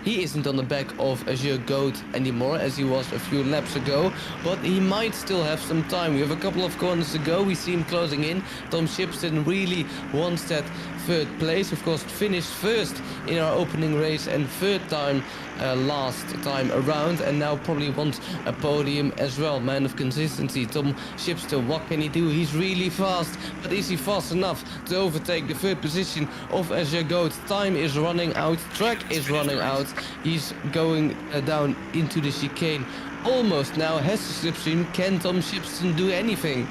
he isn't on the back of Azure Goat anymore, as he was a few laps ago, but he might still have some time. We have a couple of corners to go. We see him closing in. Tom Shipston really wants that third place. Of course, finished first in our opening race and third time last time around, and now probably wants a podium as well. well, man of consistency. Tom Shipston, what can he do? He's really fast, but is he fast enough to overtake the third position of Azure Goat? Time is running out, track is running out. He's going down into the chicane. Almost now has the slipstream. Can Tom Shipston do anything?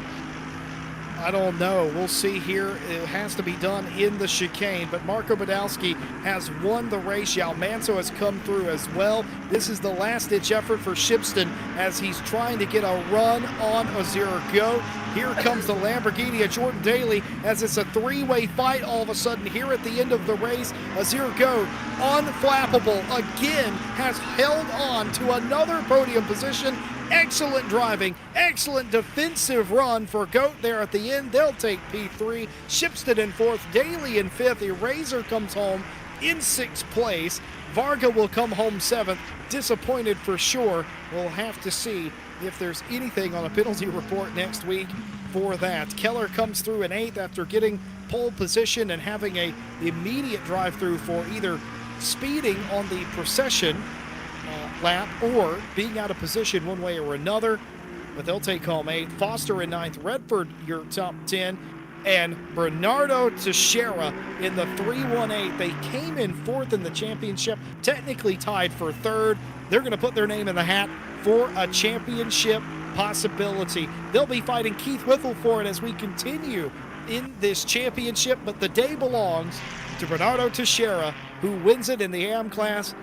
I don't know. We'll see here. It has to be done in the chicane, but Marco Badowski has won the race. Yao Manso has come through as well. This is the last-ditch effort for Shipston as he's trying to get a run on Azure Goat. Here comes the Lamborghini of Jordan Daly as it's a three-way fight all of a sudden here at the end of the race. Azure Goat, unflappable, again has held on to another podium position. Excellent driving, excellent defensive run for Goat there at the end. They'll take P3. Shipston in fourth, Daly in fifth. Eraser comes home in sixth place. Varga will come home seventh. Disappointed for sure. We'll have to see if there's anything on a penalty report next week for that. Keller comes through in eighth after getting pole position and having a immediate drive-through for either speeding on the procession lap or being out of position one way or another, but they'll take home 8th. Foster in 9th, Redford your top 10, and Bernardo Teixeira in the 318. They came in 4th in the championship, technically tied for 3rd. They're going to put their name in the hat for a championship possibility. They'll be fighting Keith Whittle for it as we continue in this championship, but the day belongs to Bernardo Teixeira, who wins it in the AM class.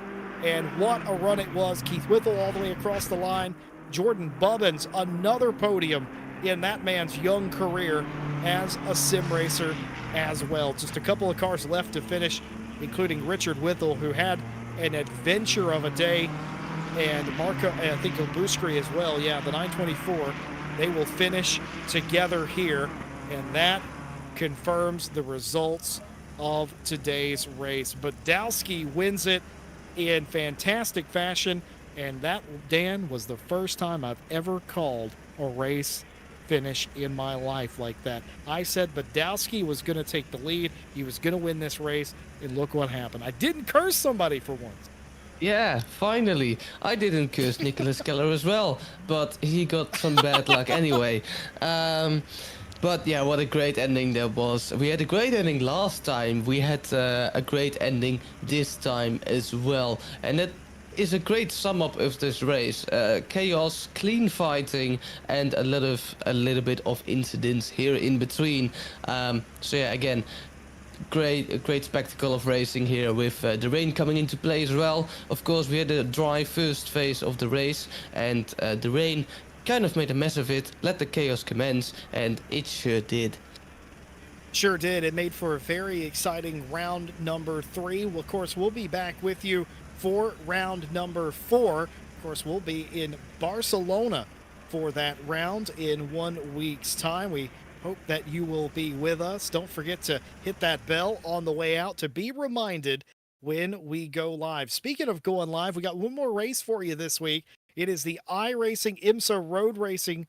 And what a run it was. Keith Whittle all the way across the line. Jordan Bubbins, another podium in that man's young career as a sim racer as well. Just a couple of cars left to finish, including Richard Whittle, who had an adventure of a day, and Marco, I think Obuskri as well. Yeah, the 924. They will finish together here, and that confirms the results of today's race. Badowski wins it in fantastic fashion, and that, Dan, was the first time I've ever called a race finish in my life like that. I said Badowski was going to take the lead, he was going to win this race, and look what happened. I didn't curse somebody for once. Yeah, finally. I didn't curse Nicholas Keller as well, but he got some bad luck anyway. But yeah, what a great ending there was. We had a great ending last time. We had a great ending this time as well. And that is a great sum up of this race. Chaos, clean fighting, and a little bit of incidents here in between. So yeah, again, great spectacle of racing here with the rain coming into play as well. Of course, we had a dry first phase of the race, and the rain kind of made a mess of it, let the chaos commence, and it sure did. Sure did. It made for a very exciting round number 3. Well, of course, we'll be back with you for round number 4. Of course, we'll be in Barcelona for that round in 1 week's time. We hope that you will be with us. Don't forget to hit that bell on the way out to be reminded when we go live. Speaking of going live, we got one more race for you this week. It is the iRacing IMSA Road Racing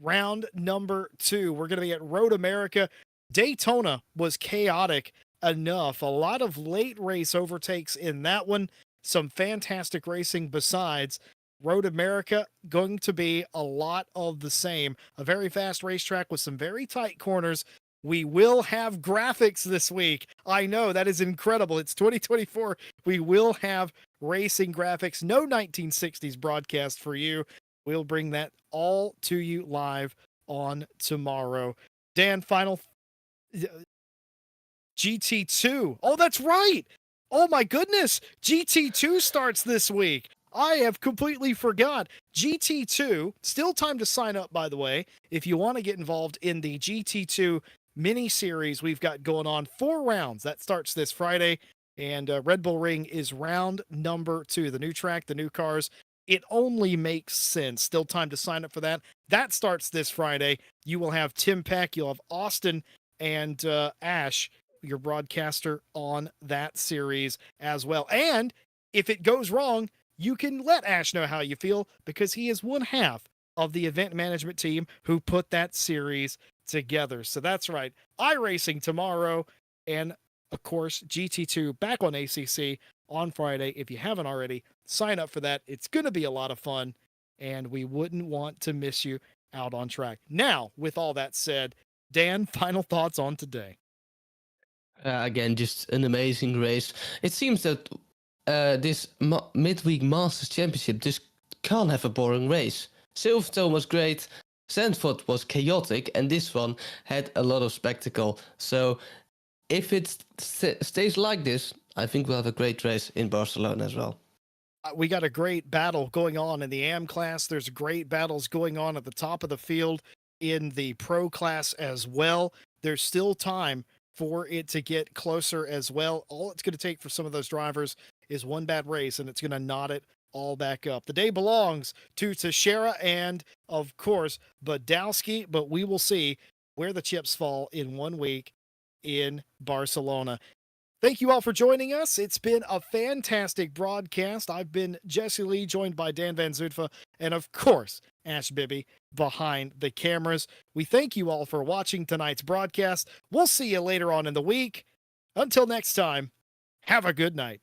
round number 2. We're going to be at Road America. Daytona was chaotic enough. A lot of late race overtakes in that one. Some fantastic racing besides. Road America going to be a lot of the same. A very fast racetrack with some very tight corners. We will have graphics this week. I know, that is incredible. It's 2024. We will have racing graphics. No 1960s broadcast for you. We'll bring that all to you live on tomorrow. Dan, final GT2. Oh, that's right. Oh my goodness. GT2 starts this week. I have completely forgot. GT2, still time to sign up, by the way, if you want to get involved in the GT2 mini series we've got going on. 4 rounds. That starts this Friday, and Red Bull Ring is round number 2. The new track, the new cars. It only makes sense. Still time to sign up for that. That starts this Friday. You will have Tim Peck, you'll have Austin and Ash, your broadcaster, on that series as well. And if it goes wrong, you can let Ash know how you feel, because he is one half of the event management team who put that series together. So that's right. iRacing tomorrow, and of course GT2 back on ACC on Friday. If you haven't already, sign up for that. It's going to be a lot of fun. and we wouldn't want to miss you out on track. Now, with all that said, Dan, final thoughts on today. Again, just an amazing race. It seems that this midweek Masters Championship just can't have a boring race. Silverstone was great, Zandvoort was chaotic, and this one had a lot of spectacle. So if it stays like this, I think we'll have a great race in Barcelona as well. We got a great battle going on in the AM class. There's great battles going on at the top of the field in the pro class as well. There's still time for it to get closer as well. All it's going to take for some of those drivers is one bad race, and it's going to knot it all back up. The day belongs to Teixeira and, of course, Badowski, but we will see where the chips fall in 1 week in Barcelona. Thank you all for joining us. It's been a fantastic broadcast. I've been Jesse Lee, joined by Dan Van Zutphen, and of course, Ash Bibby behind the cameras. We thank you all for watching tonight's broadcast. We'll see you later on in the week. Until next time, have a good night.